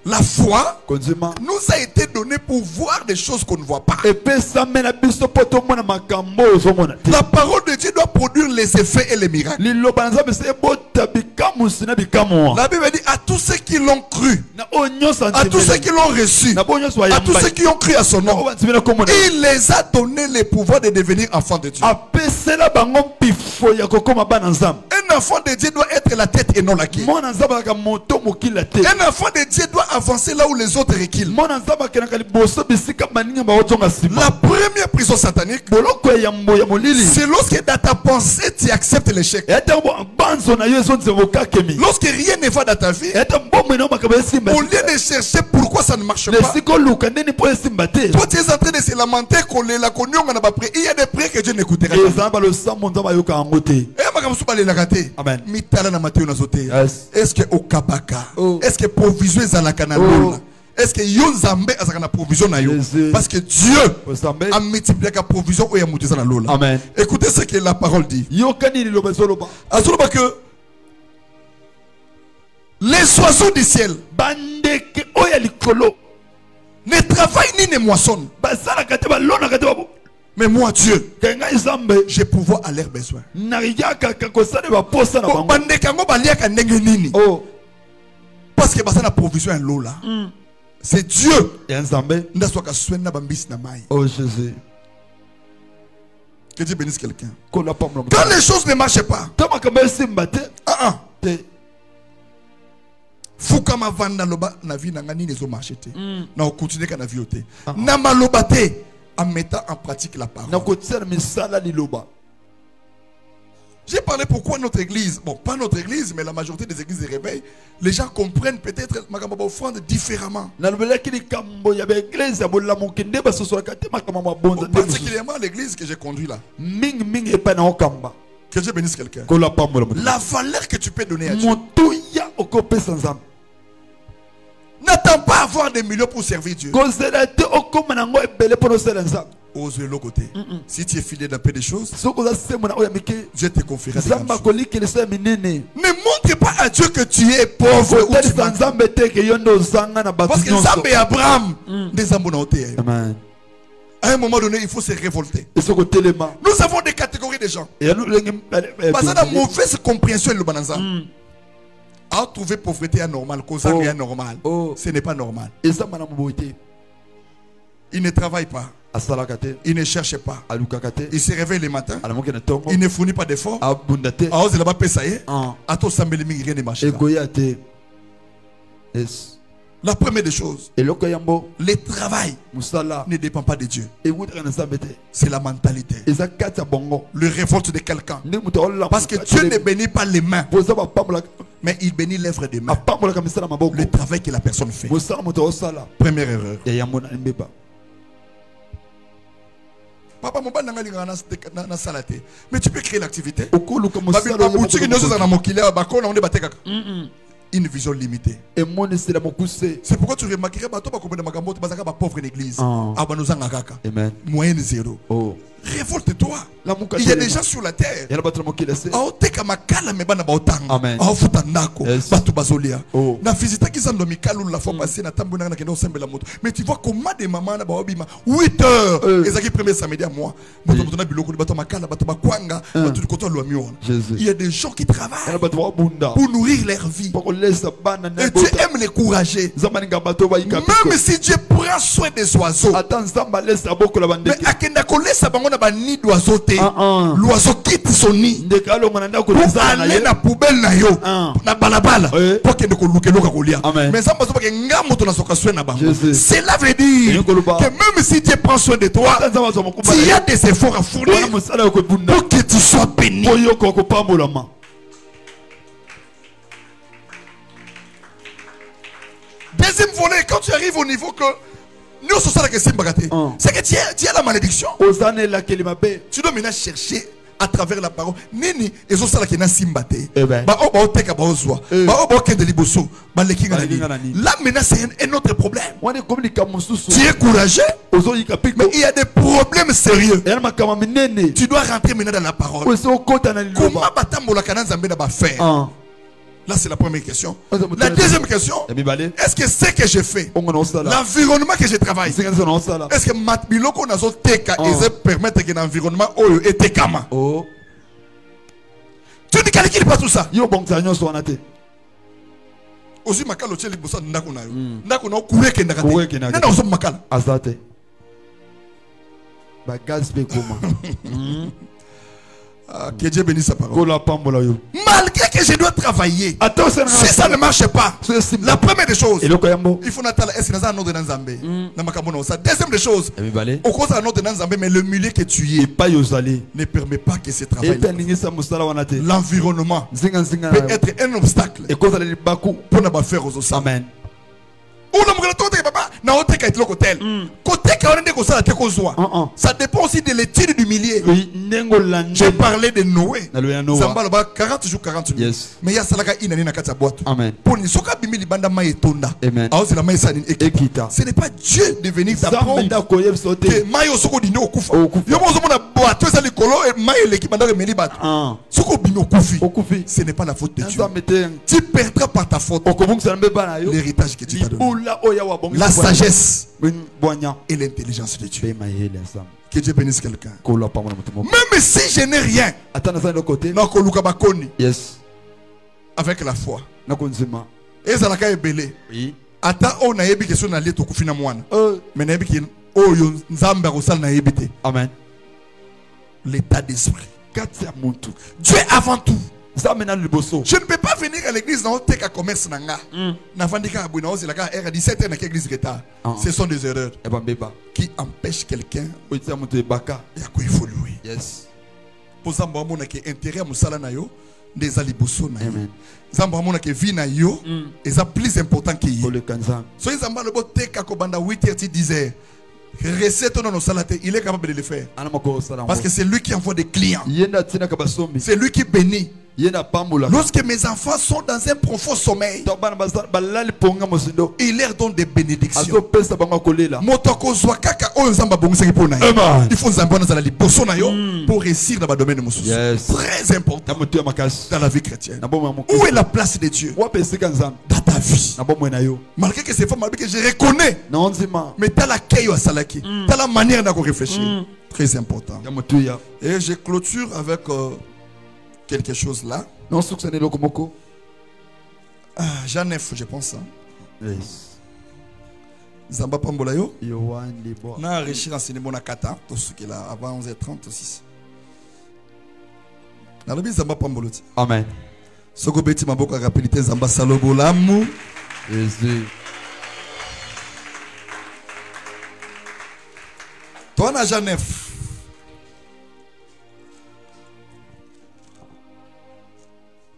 La foi nous a été donnée pour voir des choses qu'on ne voit pas. La parole de Dieu doit produire les effets et les miracles. La Bible dit à tous ceux qui l'ont cru, à tous ceux qui l'ont reçu, à tous ceux qui ont cru à son nom, il les a donné le pouvoir de devenir enfants de Dieu. Un enfant de Dieu doit être la tête et non la queue. Un enfant de Dieu doit avancer là où les autres reculent. La première prison satanique, c'est lorsque dans ta pensée tu acceptes l'échec. Lorsque rien ne va dans ta vie, au lieu de chercher pourquoi ça ne marche pas, toi tu es en train de se lamenter il y a des prières que Dieu n'écoutera pas. Amen. Est-ce que au Kabaka, est-ce que provision est à la canalola? Est-ce que Yonzambe a la provision na yo? Parce que Dieu a multiplié la provision au Yamoutisa na lola. Amen. Écoutez ce que la parole dit. Que les oiseaux du ciel ne travaillent ni ne moissonnent. Mais moi, Dieu, j'ai pouvoir à leurs besoins. Parce que la provision est là. C'est Dieu. Oh Jésus. Que Dieu bénisse quelqu'un. Quand les choses ne marchent pas, Fukama vanda loba na vie nanga ni nezo marchete. Na continuer ka na vie ote. Na malobate en mettant en pratique la parole. J'ai parlé pourquoi notre église, bon, pas notre église, mais la majorité des églises de réveil, les gens comprennent peut-être ma offrande différemment. Particulièrement l'église que j'ai conduite là. Que Dieu bénisse quelqu'un. La valeur que tu peux donner à Dieu. N'attends pas avoir des millions pour servir Dieu. Ose de l'autre côté. Si tu es fidèle d'un peu des choses, Dieu te confiera des grandes choses. Ne montre pas à Dieu que tu es pauvre ou tu manques. Parce que Zambé et Abraham, des Ambonautés. À un moment donné, il faut se révolter. Nous avons des catégories de gens. Parce que la mauvaise compréhension est le bananza. À trouver pauvreté anormale, cause anormale, ce n'est pas normal. Il ne travaille pas. Il ne cherche pas. Il se réveille le matin. Il ne fournit pas d'efforts. La première des choses, le travail ne dépend pas de Dieu. C'est la mentalité. Le révolte de quelqu'un. Parce que Dieu ne bénit pas les mains, mais il bénit l'œuvre des mains. Le travail que la personne fait. Première erreur. Papa, mais tu peux créer l'activité. Une vision limitée. C'est pourquoi tu remarquerais que pauvre une église. Amen. Moyenne zéro. Révolte-toi. Il y a des gens sur la terre. Amen. Mais tu vois comment des mamans 8 heures. Il y a des gens qui travaillent pour nourrir leur vie. Et Dieu aime les courageux. Même si Dieu prend soin des oiseaux. Mais l'oiseau quitte son nid pour aller dans la poubelle na balabala pour que mais cela veut dire que même si Dieu prend soin de toi, il y a des efforts à fournir pour que tu sois béni. Deuxième volet, quand tu arrives au niveau que c'est que tu as la malédiction. Tu dois maintenant chercher à travers la parole. Nini et ça là qui na simbate. Ba o ba teka ba ozwa. Ba o ba ke de liboso. Ba lekinga na ni. Là maintenant c'est un autre problème. Tu es courageux, mais il y a des problèmes sérieux. Tu dois rentrer maintenant dans la parole. Comment batambola kana nzambe na ba faire? Là, c'est la première question. La deuxième question, est-ce que ce que j'ai fait, l'environnement que je travaille, est-ce que Matbiloko n'a pas teka et permettre que l'environnement est kama? Tu ne calcules pas tout ça. Aussi, makalo tcheli bossa ndako na yo. Ndako na kuwe ke ndakate. Nana oso makala. Azate. Ba gaz be koma. Que Dieu bénisse sa parole. Malgré que je dois travailler, si ça ne marche pas, la première des choses, il faut n'attendre est-ce que nous avons un ordre dans Zambé. Deuxième des choses, au cause d'un ordre dans Zambé, mais le milieu que tu es ne permet pas que ce travail. L'environnement peut être un obstacle pour ne pas faire aux autres. Amen. Ça dépend aussi de l'étude du milieu. J'ai parlé de Noé. 40 jours, 40 nuits. Mais il y a ça qui boîte. Pour nous, ce n'est pas Dieu de venir t'apprendre que mayo soko dino okufa. Yo mo zomona boato ça likolo et mayo l'équipement de melibat. Soko bino okufi. Ce n'est pas la faute de Dieu. Tu perdras par ta faute l'héritage que tu t'as donné. La sagesse et l'intelligence de Dieu. Que Dieu bénisse quelqu'un. Même si je n'ai rien, avec la foi, et ça l'a belé. Ata on a ébi question na leto kufina mwana. Mais na ébi ki oyo nzamba kosala na ébité. Amen. L'état d'esprit. Dieu avant tout. Je ne peux pas venir à l'église dans un commerce nanga. Ce sont des erreurs qui empêchent quelqu'un d'évoluer. Zamba amona ke intérêt musala na yo des aliboso na yo. Zamba amona ke vie na yo et ça plus important que yo. So Zamba le bote ka ko banda 8h ti 10h. Recette non salate, il est capable de le faire. Parce que c'est lui qui envoie des clients. C'est lui qui bénit. Lorsque mes enfants sont dans un profond sommeil, il leur donne des bénédictions. Il faut pour réussir dans le domaine très important dans la vie chrétienne. Où est la place de Dieu dans ta vie? Malgré que c'est fort, que je reconnais, mais tu as l'accueil à Salaki, tu as la manière de réfléchir. Très important. Et je clôture avec quelque chose là. Jean 9, je pense. Zamba Pambolayo. Na enrichi dans Sénémona Kata, tout ce qu'il a avant 11h30 aussi. Na lobi Zamba Pamboloti. Amen. Soko beti maboka rapidité Zamba Salobolamu. Jésus. Toi na Jean 9.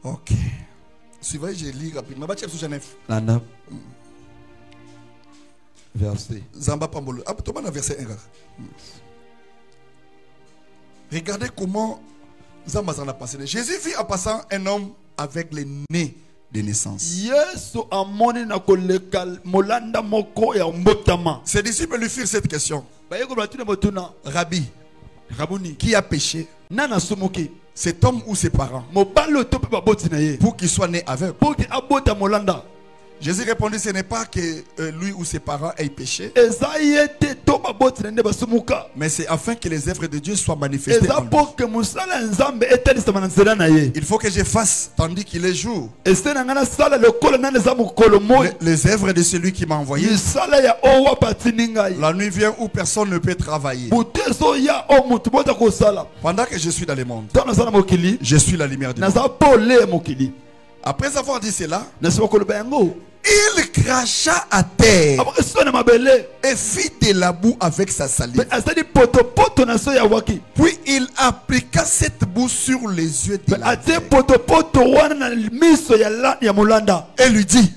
Ok. Suivez, je lis rapidement. Nana. Verset. Zamba Pambolo. Ah, Thomas, verset 1. Regardez comment Zamba s'en a passé. Jésus vit en passant un homme avec les nez de naissance. Ses disciples lui firent cette question. Rabbi, qui a péché? Cet homme ou ses parents? Pour qu'il soit né aveugle. Jésus répondit, ce n'est pas que lui ou ses parents aient péché, mais c'est afin que les œuvres de Dieu soient manifestées en lui. Il faut que je fasse tandis qu'il est jour les œuvres de celui qui m'a envoyé. La nuit vient où personne ne peut travailler. Pendant que je suis dans le monde, je suis la lumière du monde. Après avoir dit cela, il cracha à terre et fit de la boue avec sa salive. Puis il appliqua cette boue sur les yeux de la terre et lui dit,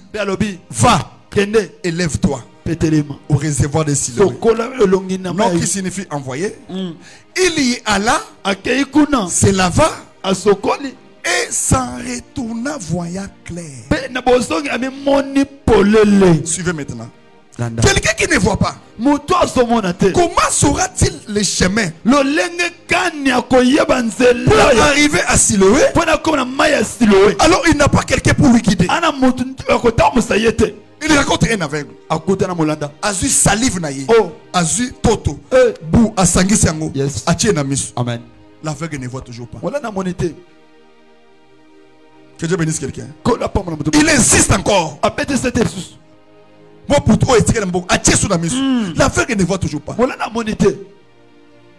va et lève-toi au réservoir de Siloé. Non, qui signifie envoyer. Il y alla, se lava et s'en retourna voyant clair. Suivez maintenant. Quelqu'un qui ne voit pas, comment saura-t-il le chemin pour arriver à Siloé? Alors il n'a pas quelqu'un pour lui guider. Il raconte un aveugle. Azu salive naye. Azu toto. Bou asangisi yango. Atie na misu. Amen. L'aveugle ne voit toujours pas. Que Dieu bénisse quelqu'un. Il insiste encore. Moi pour toi, l'aveugle ne voit toujours pas.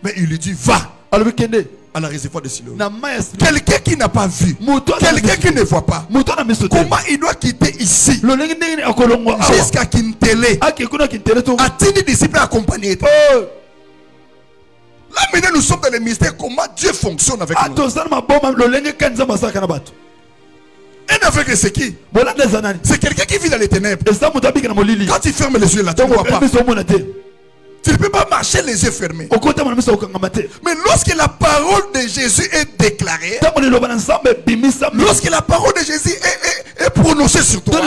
Mais il lui dit, va à la réservoir de Siloé. Quelqu'un qui n'a pas vu, quelqu'un qui ne voit pas, comment il doit quitter ici jusqu'à Kintele? A-t-il des disciples accompagnés? Là maintenant nous sommes dans le mystère. Comment Dieu fonctionne avec nous. Un aveugle c'est qui? C'est quelqu'un qui vit dans les ténèbres. Quand tu fermes les yeux là, tu ne vois pas. Tu ne peux pas marcher les yeux fermés. Mais lorsque la parole de Jésus est déclarée, lorsque la parole de Jésus est prononcée sur toi,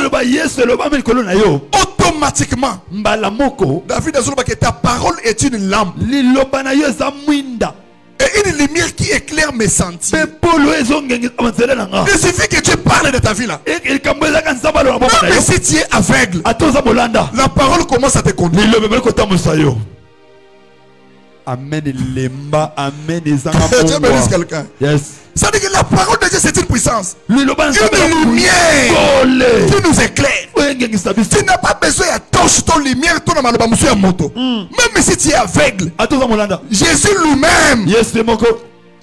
automatiquement, David a dit que ta parole est une lampe et une lumière qui éclaire mes sentiers. Il suffit que tu parles de ta vie là. Même si tu es aveugle, la parole commence à te conduire. Amen. Amen. Dieu bénisse quelqu'un. Yes. Ça veut dire que la parole de Dieu c'est une puissance. Une lumière qui nous éclaire. Tu n'as pas besoin de torche, ton lumière, ton moto. Même si tu es aveugle, Jésus lui-même, Yes,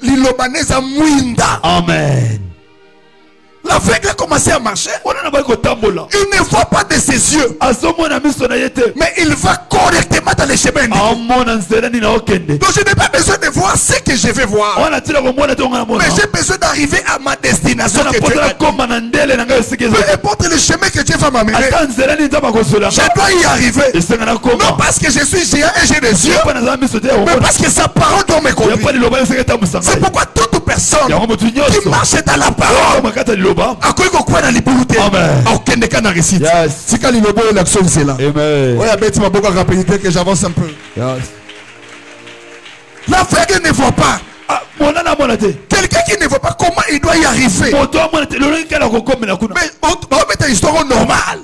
l'Ilobanese Mwinda. Amen. l'aveugle a commencé à marcher. Il ne voit pas de ses yeux, mais il va correctement dans les chemins. Donc je n'ai pas besoin de voir ce que je vais voir, mais j'ai besoin d'arriver à ma destination. Peu importe le chemin que Dieu va m'amener, je dois y arriver. Non parce que je suis géant et j'ai des yeux, mais parce que sa parole doit me conduire. C'est pourquoi toute personne qui marche dans la parole, à quoi il croit dans les bouloutes, aucun des cas n'a récité. Si quand il est l'action c'est là. Oui, avec ma beaucoup rapidité que j'avance un peu. L'aveugle ne voit pas. Quelqu'un qui ne voit pas comment il doit y arriver. Mais on va mettre une histoire normale.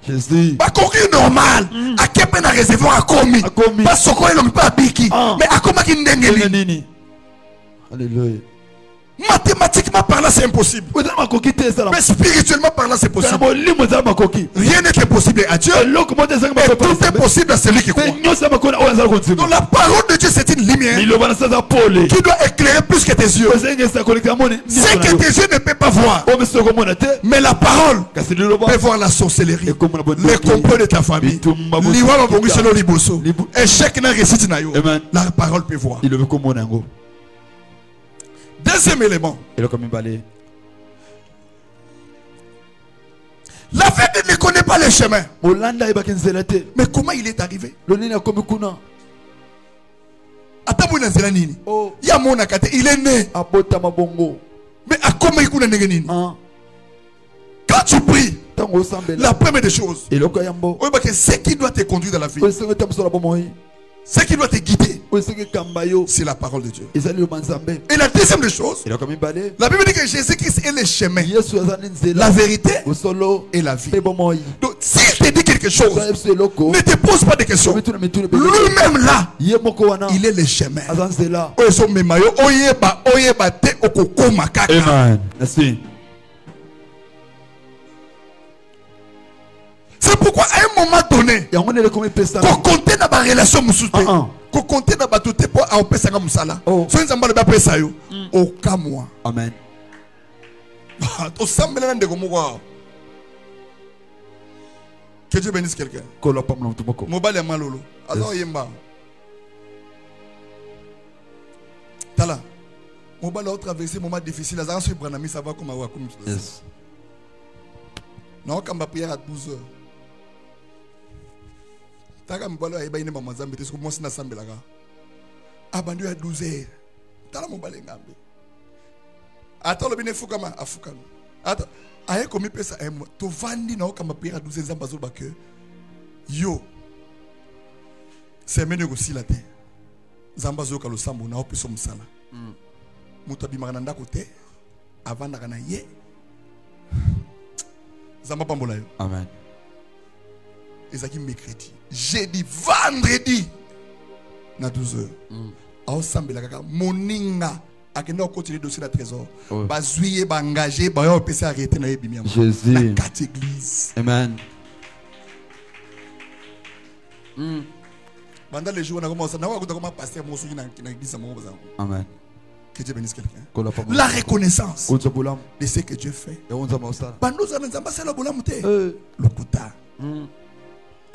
Jésus. Pas conclure normal. À quel point la réservoir a commis. Pas ce qu'on n'a pas biki. Mais à comment il n'est. Alléluia. Mathématiquement parlant, c'est impossible. Mais spirituellement parlant, c'est possible. Rien n'est possible à Dieu. Et tout est possible à celui qui croit. Donc la parole de Dieu, c'est une lumière qui doit éclairer plus que tes yeux. C'est que tes yeux ne peuvent pas voir. Mais la parole peut voir la sorcellerie, les complots de ta famille. Et chacun récite. La parole peut voir. Deuxième élément. L'aveugle ne connaît pas le chemin. Mais comment il est arrivé? Il est né. Mais à comment il est quand tu pries, la première des choses, ce qui doit te conduire dans la vie, ce qui doit te guider, c'est la parole de Dieu. Et la deuxième des choses, la Bible dit que Jésus-Christ est le chemin, la vérité et la vie. Donc s'il te dit quelque chose, ne te pose pas de questions. Lui-même là, il est le chemin. Amen. Merci. C'est pourquoi à un moment donné, qu'on compte dans la relation, qu'on compte dans la tout pour à opérer ça comme ça là. So nous avons le ça yo. Au cas moi. Amen. Au semble là de comme quoi. Que Dieu bénisse quelqu'un. Mobile est malolo. Alors yemba. Tala. Mobile a traversé un moment difficile. Azan sur Branami ça va comme à comme. Yes. Non quand ma prière à 12 heures. Taka mbalo ya ibaine mama zambe tesko mosi na sambe laka abandu ya 12h tala mobale ngambe ata lo bine fuka ma afuka ata aye komi pesa emo to vandi na okamba pera 12h zamba zo bake yo c'est menu ko silate zamba zo ka lo sambo na opiso musala muto bimaka na ndako te avanda kana ye zamba pambola yo amen. Ezaki mercredi, jeudi, vendredi, na 12h. Ensemble, la kaka moninga, akenda continuer dossier de trésor. Bazuye, ba engagé, ba yo pesa arrêter na yebimi. Jésus. La 4 églises. Amen. Pendant les jours, on a commencé, on a commencé à passer mon souci dans l'église. Amen. Que Dieu bénisse quelqu'un. La reconnaissance de ce que Dieu fait. Pendant que nous avons passé la bola mouté. Le kuta.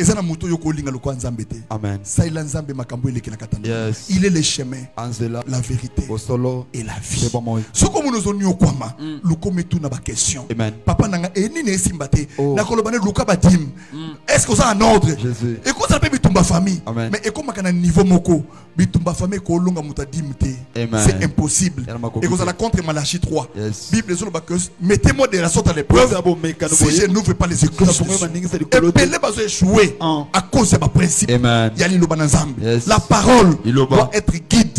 Ezana moto yoko linga lo kwanza mbete. Amen. Saïla nzambe makambo eleki na katana. Il est le chemin, la vérité et la vie. Ce que nous avons kwama, luko metu na ba question. Papa nanga eni ne simbate. Na kolobane luka badim. Est-ce que ça en ordre? Et quoi ça peut bitumba famille? Mais et comment kana niveau moko bitumba famille ko longa muta dimte. C'est impossible. Et que ça la contre Malachie 3. Bible zo ba que mettez-moi des raisons à l'épreuve. Si je n'ouvre pas les écluses. Et belé bazo échouer. À cause de ma principe, la parole doit être guide.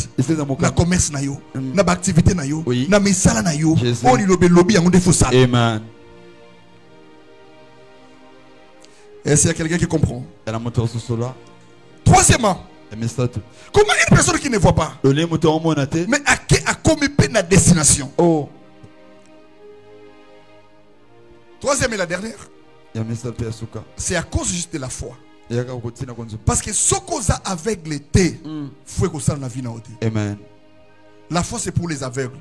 Na commerce na yo, na activité na yo, na misala na yo. On y lobby en défaut ça. Amen. Est-ce qu'il y a quelqu'un qui comprend? Troisièmement, comment une personne qui ne voit pas, mais à commis la destination. Troisième et la dernière. C'est à cause juste de la foi. Parce que ce qu'on a avec l'été, faut que ça na vie na ôté. Amen. La foi c'est pour les aveugles.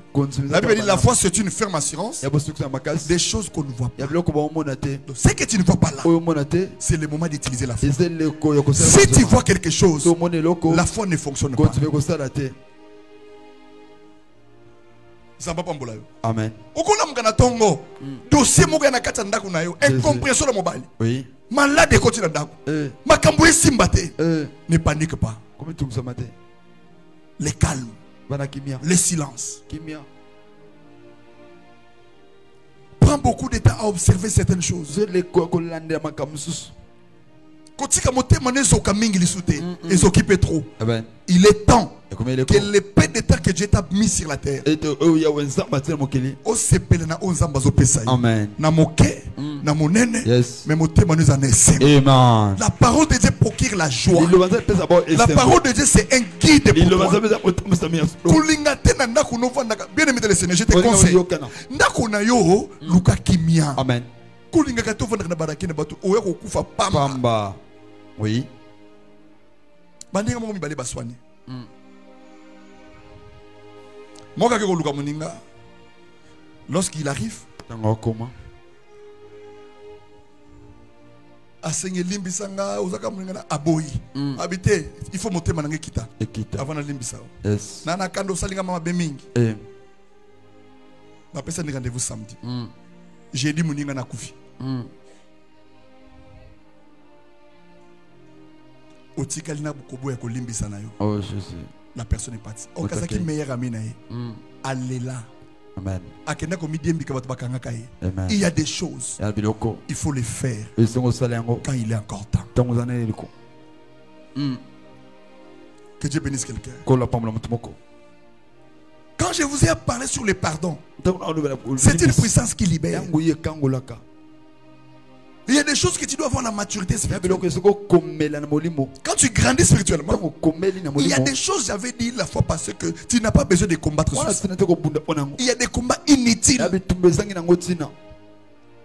La Bible dit la foi c'est une ferme assurance des choses qu'on ne voit pas. Donc, ce que tu ne vois pas là, c'est le moment d'utiliser la foi. Si tu vois quelque chose, la foi ne fonctionne pas. Amen. Oui. Malade côté ndako. Makambo esimbate. Ne panique pas. Le calme. Le silence. Prends beaucoup de temps à observer certaines choses. Il est temps que l'épée de terre que Dieu t'a mis sur la terre. Amen. La parole de Dieu procure la joie. La parole de Dieu c'est un guide pour toi. Bien aimé le Seigneur, je te conseille. Amen. Pamba. Oui. Lorsqu'il arrive, il faut monter maintenant kita avant de limbisa. Nana kando salinga mama bemingi. Ma personne ne rendez-vous samedi. J'ai dit moninga na kufi. Otikalina bukobo ya kolimbisa na yo. Oh Jésus. La personne est partie. O kazaki meilleur ami na ye. Allez là. Amen. Il y a des choses. Il faut les faire quand il est encore temps. Que Dieu bénisse quelqu'un. Quand je vous ai parlé sur le pardon, c'est une puissance qui libère. Il y a des choses que tu dois avoir la maturité spirituelle. Quand tu grandis spirituellement, il y a des choses, j'avais dit la fois passée, que tu n'as pas besoin de combattre. Il y a des combats inutiles.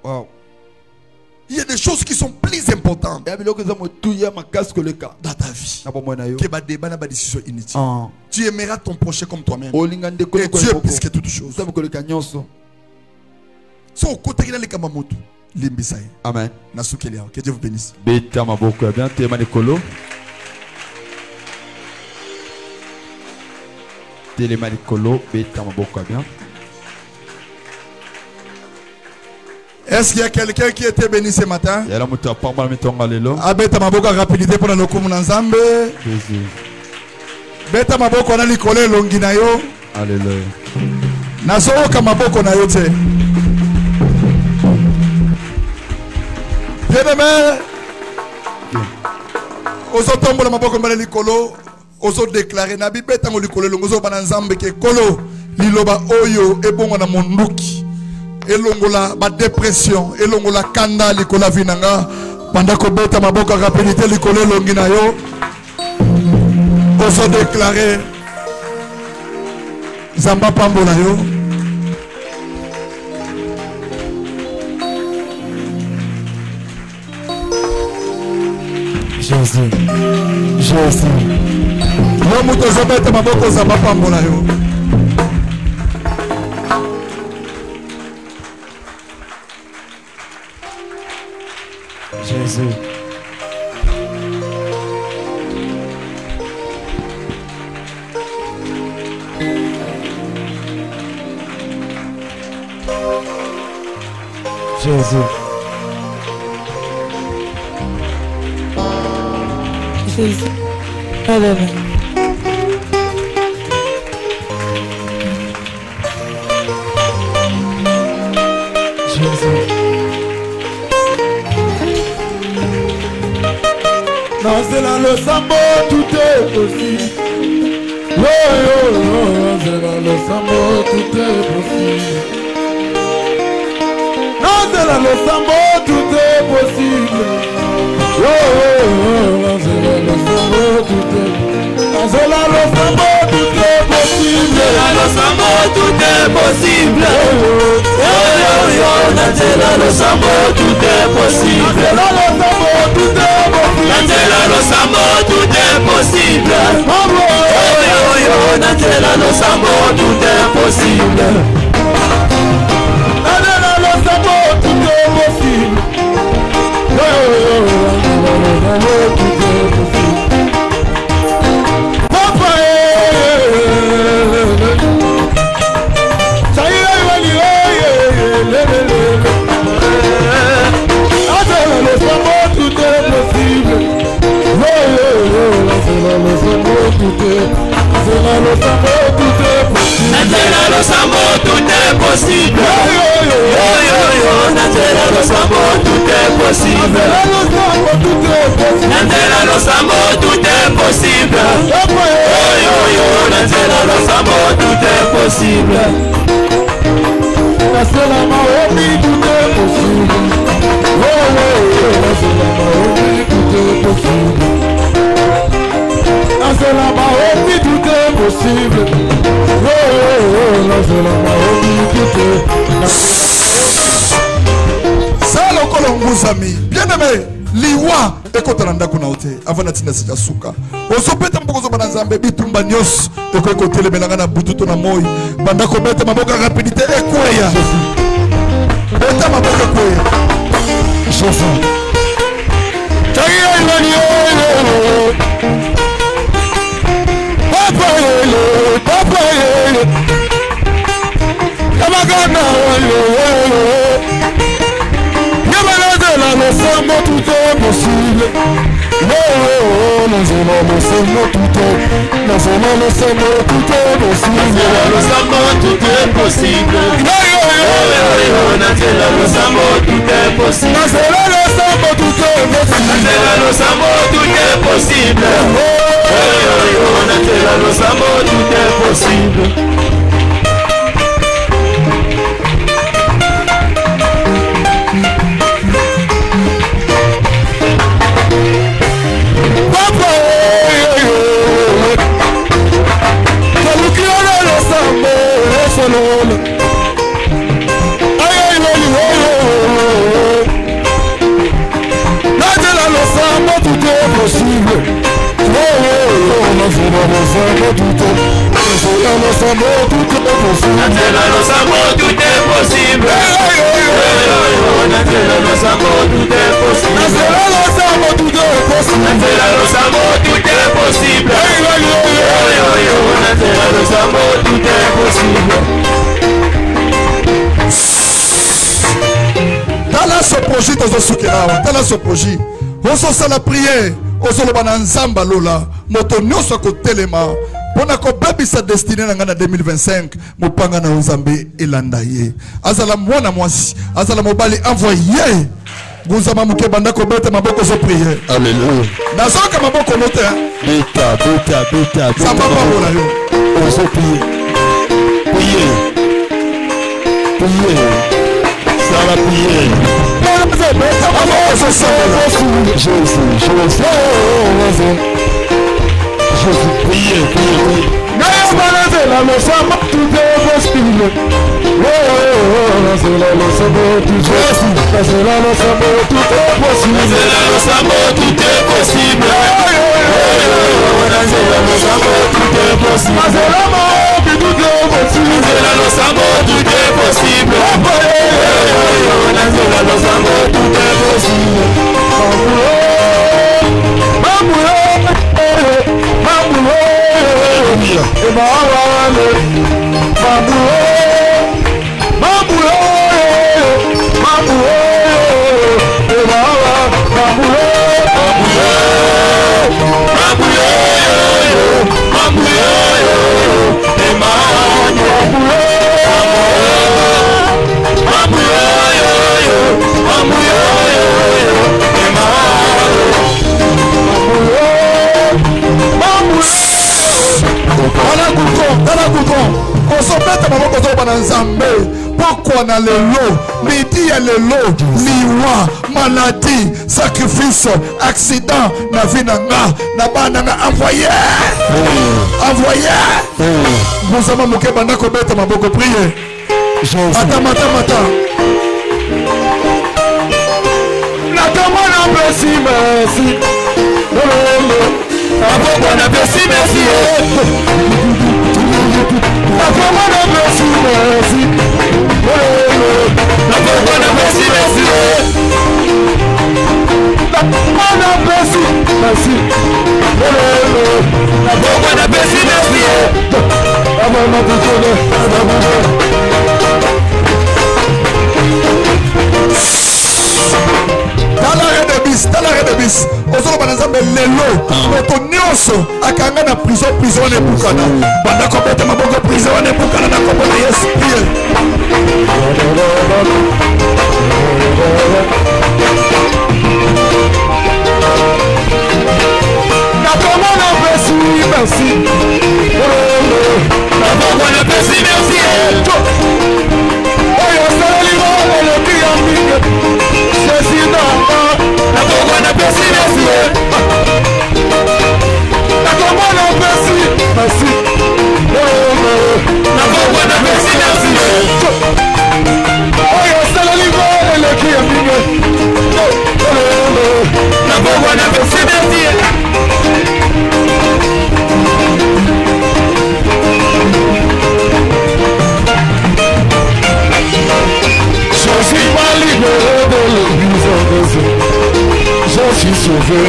Wow. Il y a des choses qui sont plus importantes dans ta vie que des débats, des décisions inutiles. Tu aimeras ton prochain comme toi-même. Et Dieu plus que toutes choses. Amen. Que Dieu vous bénisse. Beta maboko bien tema likolo. Telema likolo beta maboko bien. Est-ce qu'il y a quelqu'un qui était béni ce matin? Yala mutu apamba mitonga lelo. Abeta maboko rapidité pour la lokumu na Nzambe. Jésus. Beta maboko na likolo elongi na yo. Alléluia. Nasoka maboko na yo te. Bien-aimé, ozo tombola maboko mbala likolo, ozo déclarer na Bible tango likolo longozo bana Nzambe ke kolo liloba oyo ebongo na monduki elongola ba dépression elongola kanda likola vinanga panda ko beta maboko rapidité likolo longi na yo ozo déclarer Zamba pambola yo. Jésus. Jésus. Jésus. Jésus. Jésus. Alléluia. Jésus. Dans cela le sambo, tout est possible. Yo, dans cela le sambo, tout est possible. Dans cela le sambo, tout est possible. Dans cela le sambo, tout est possible. Dans cela le sambo, tout est possible. Dans le sambo, tout est possible. Dans cela le sambo, tout est possible. Dans cela le sambo, tout est possible. Nantela Losambo, tout est possible. Nantela Losambo, tout est possible. Papa, ça y est, Nantela Losambo, tout est possible. Nantela Losambo, tout est possible. Nantela Losambo, tout est possible. Nantela Losambo, tout est possible. Nantela Losambo, tout est possible. Nantela Maomi, tout est possible. Nantela Maomi, tout est possible. Ça le kolonguzami bien aimé liwa ekotalanda kuna ote avant natina sika suka osopeta mboko zo bana nzambe bitumba nyos eko telemelanga na bututo na moi banda ko beta maboka rapidité ekweya beta maboka ekweya Jésus tayo ilani papa Kamagana Nantela Losambo, tout est possible. Nantela Losambo, tout est Nantela Losambo, tout est possible. Nantela Losambo, tout est possible. Nantela Losambo, tout est possible. Nantela Losambo, tout est possible. Nantela Losambo, tout est possible. Nantela Losambo, tout est possible. Nantela Losambo, tout est possible. Nantela Losambo, tout est possible. Nantela Losambo, tout est possible. Nantela Losambo, tout est possible. Nantela Losambo, tout est possible. Nantela Losambo, tout est possible. Nantela Losambo, tout est possible. Tala ce projet dans ce tala ce projet. On s'en la prière. On s'en va nzamba lola. Moto nyoso ko telema. Pona ko baby sa destinée na 2025. Mopanga na nzambe elanda ye. Azala mwana mwasi. Azala mobali envoyé. Guzama muke banda ko bete maboko so prière. Alléluia. Nazoka maboko note. Beta. Samba pa bola yo. On se prier. Ça va prier. Jésus, priez. Nantela Losambo, tout est possible. Nantela Losambo, tout est possible. Nantela Losambo, tout est possible. Nantela Losambo, tout est possible. Nantela Losambo, tout est possible. Nantela Losambo, tout est possible. Nantela Losambo, tout est possible. Pourquoi na lelo, midi ya lelo, liwa, maladie, sacrifice, accident, na vie na nga, na bana nga envoyé. Vous avez moqué banda ko beta maboko prier. Mata. La commande merci. pourquoi n'a pas si merci. Pourquoi n'a pas si merci. Pourquoi n'a pas si merci. Pourquoi n'a pas si merci. Pourquoi n'a pas si merci. Dans l'arrêt de bis, aux autres banazambe lelo, notre nyonso akanga na prison ne bukana. Banda kopete maboko prison ne bukana na kopona Yesu. Na komona merci, merci. Na komona merci, merci. Oyo salimo le kiamike. Jésus non. La bonne merci, merci. La bonne merci, merci. La bonne merci, merci. Oh, c'est le niveau et le qui est mieux. La bonne merci, merci. Je suis pas libéré de l'église en dessous. Je suis sauvé.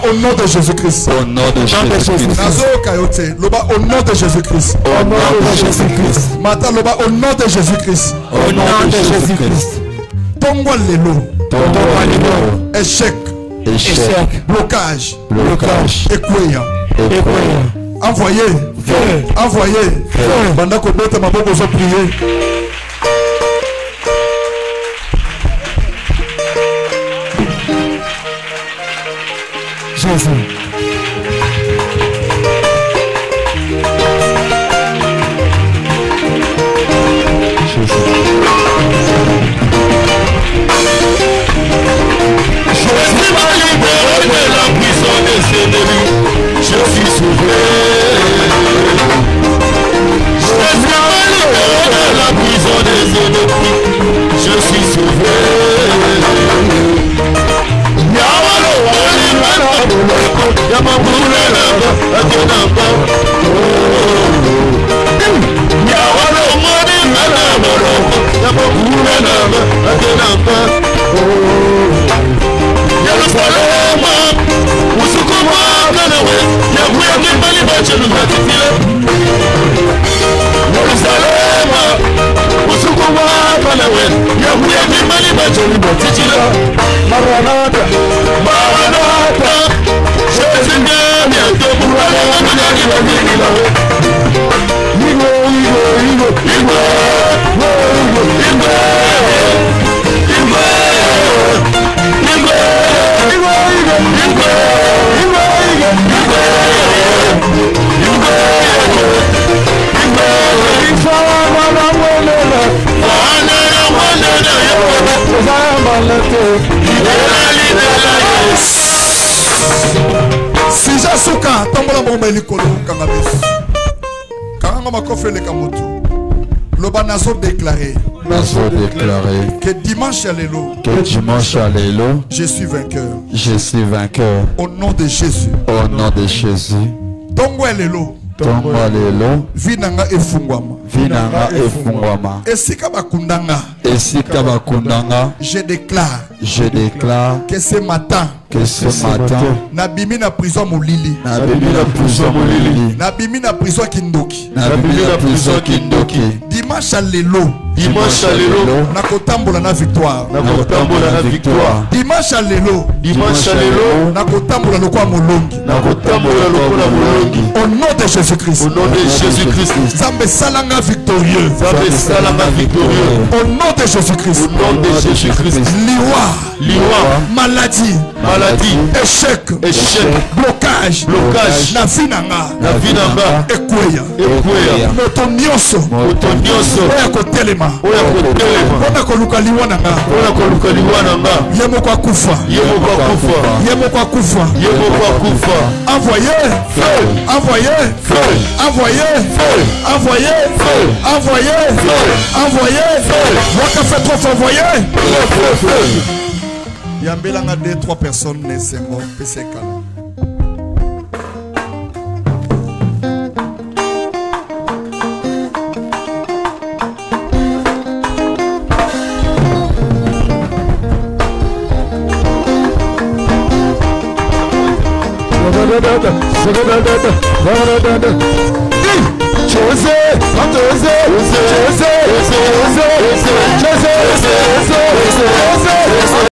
Au nom de Jésus-Christ. Au nom de Jésus-Christ. Au nom de Jésus-Christ. Au nom de Jésus-Christ. Mata loba au nom de Jésus-Christ. Au nom de Jésus-Christ. Tongwa lelo. Échec. Blocage. Ekweya. Envoyé. Envoyé. Banda kobeta maboko zo prier. Jésus. Je suis sauvé. Je suis libéré de la prison des ennemis. Je suis sauvé. Sija suka tambola bomba likolo kangabes. Kanga makofe le kamotu. Loba nazo déclaré que dimanche à l'élo, je suis vainqueur. Je suis vainqueur. Au nom de Jésus. Au nom de Jésus. Tongo l'élo. Vinanga efungwama. Vinanga efungwama. Esika bakundanga. Esika bakundanga. Je déclare que ce matin, nabimi na prison molili. Nabimi na prison kindoki. Dimanche à l'élo. Nakotambola na victoire. Dimanche à l'élo. Nakotambola lokwa molongi. Au nom de Jésus-Christ. Zambe salanga victorieux. Au nom de Jésus-Christ. Liwa. Maladie. Échec. Blocage. Na vinanga. Ekweya. Moto nyonso. Oya kotelema. Ona koluka liwa nanga. Yemo kwa kufa. Envoyé. Waka fait trop envoyé. Yambelanga 2-3 personnes nesengo PCK. José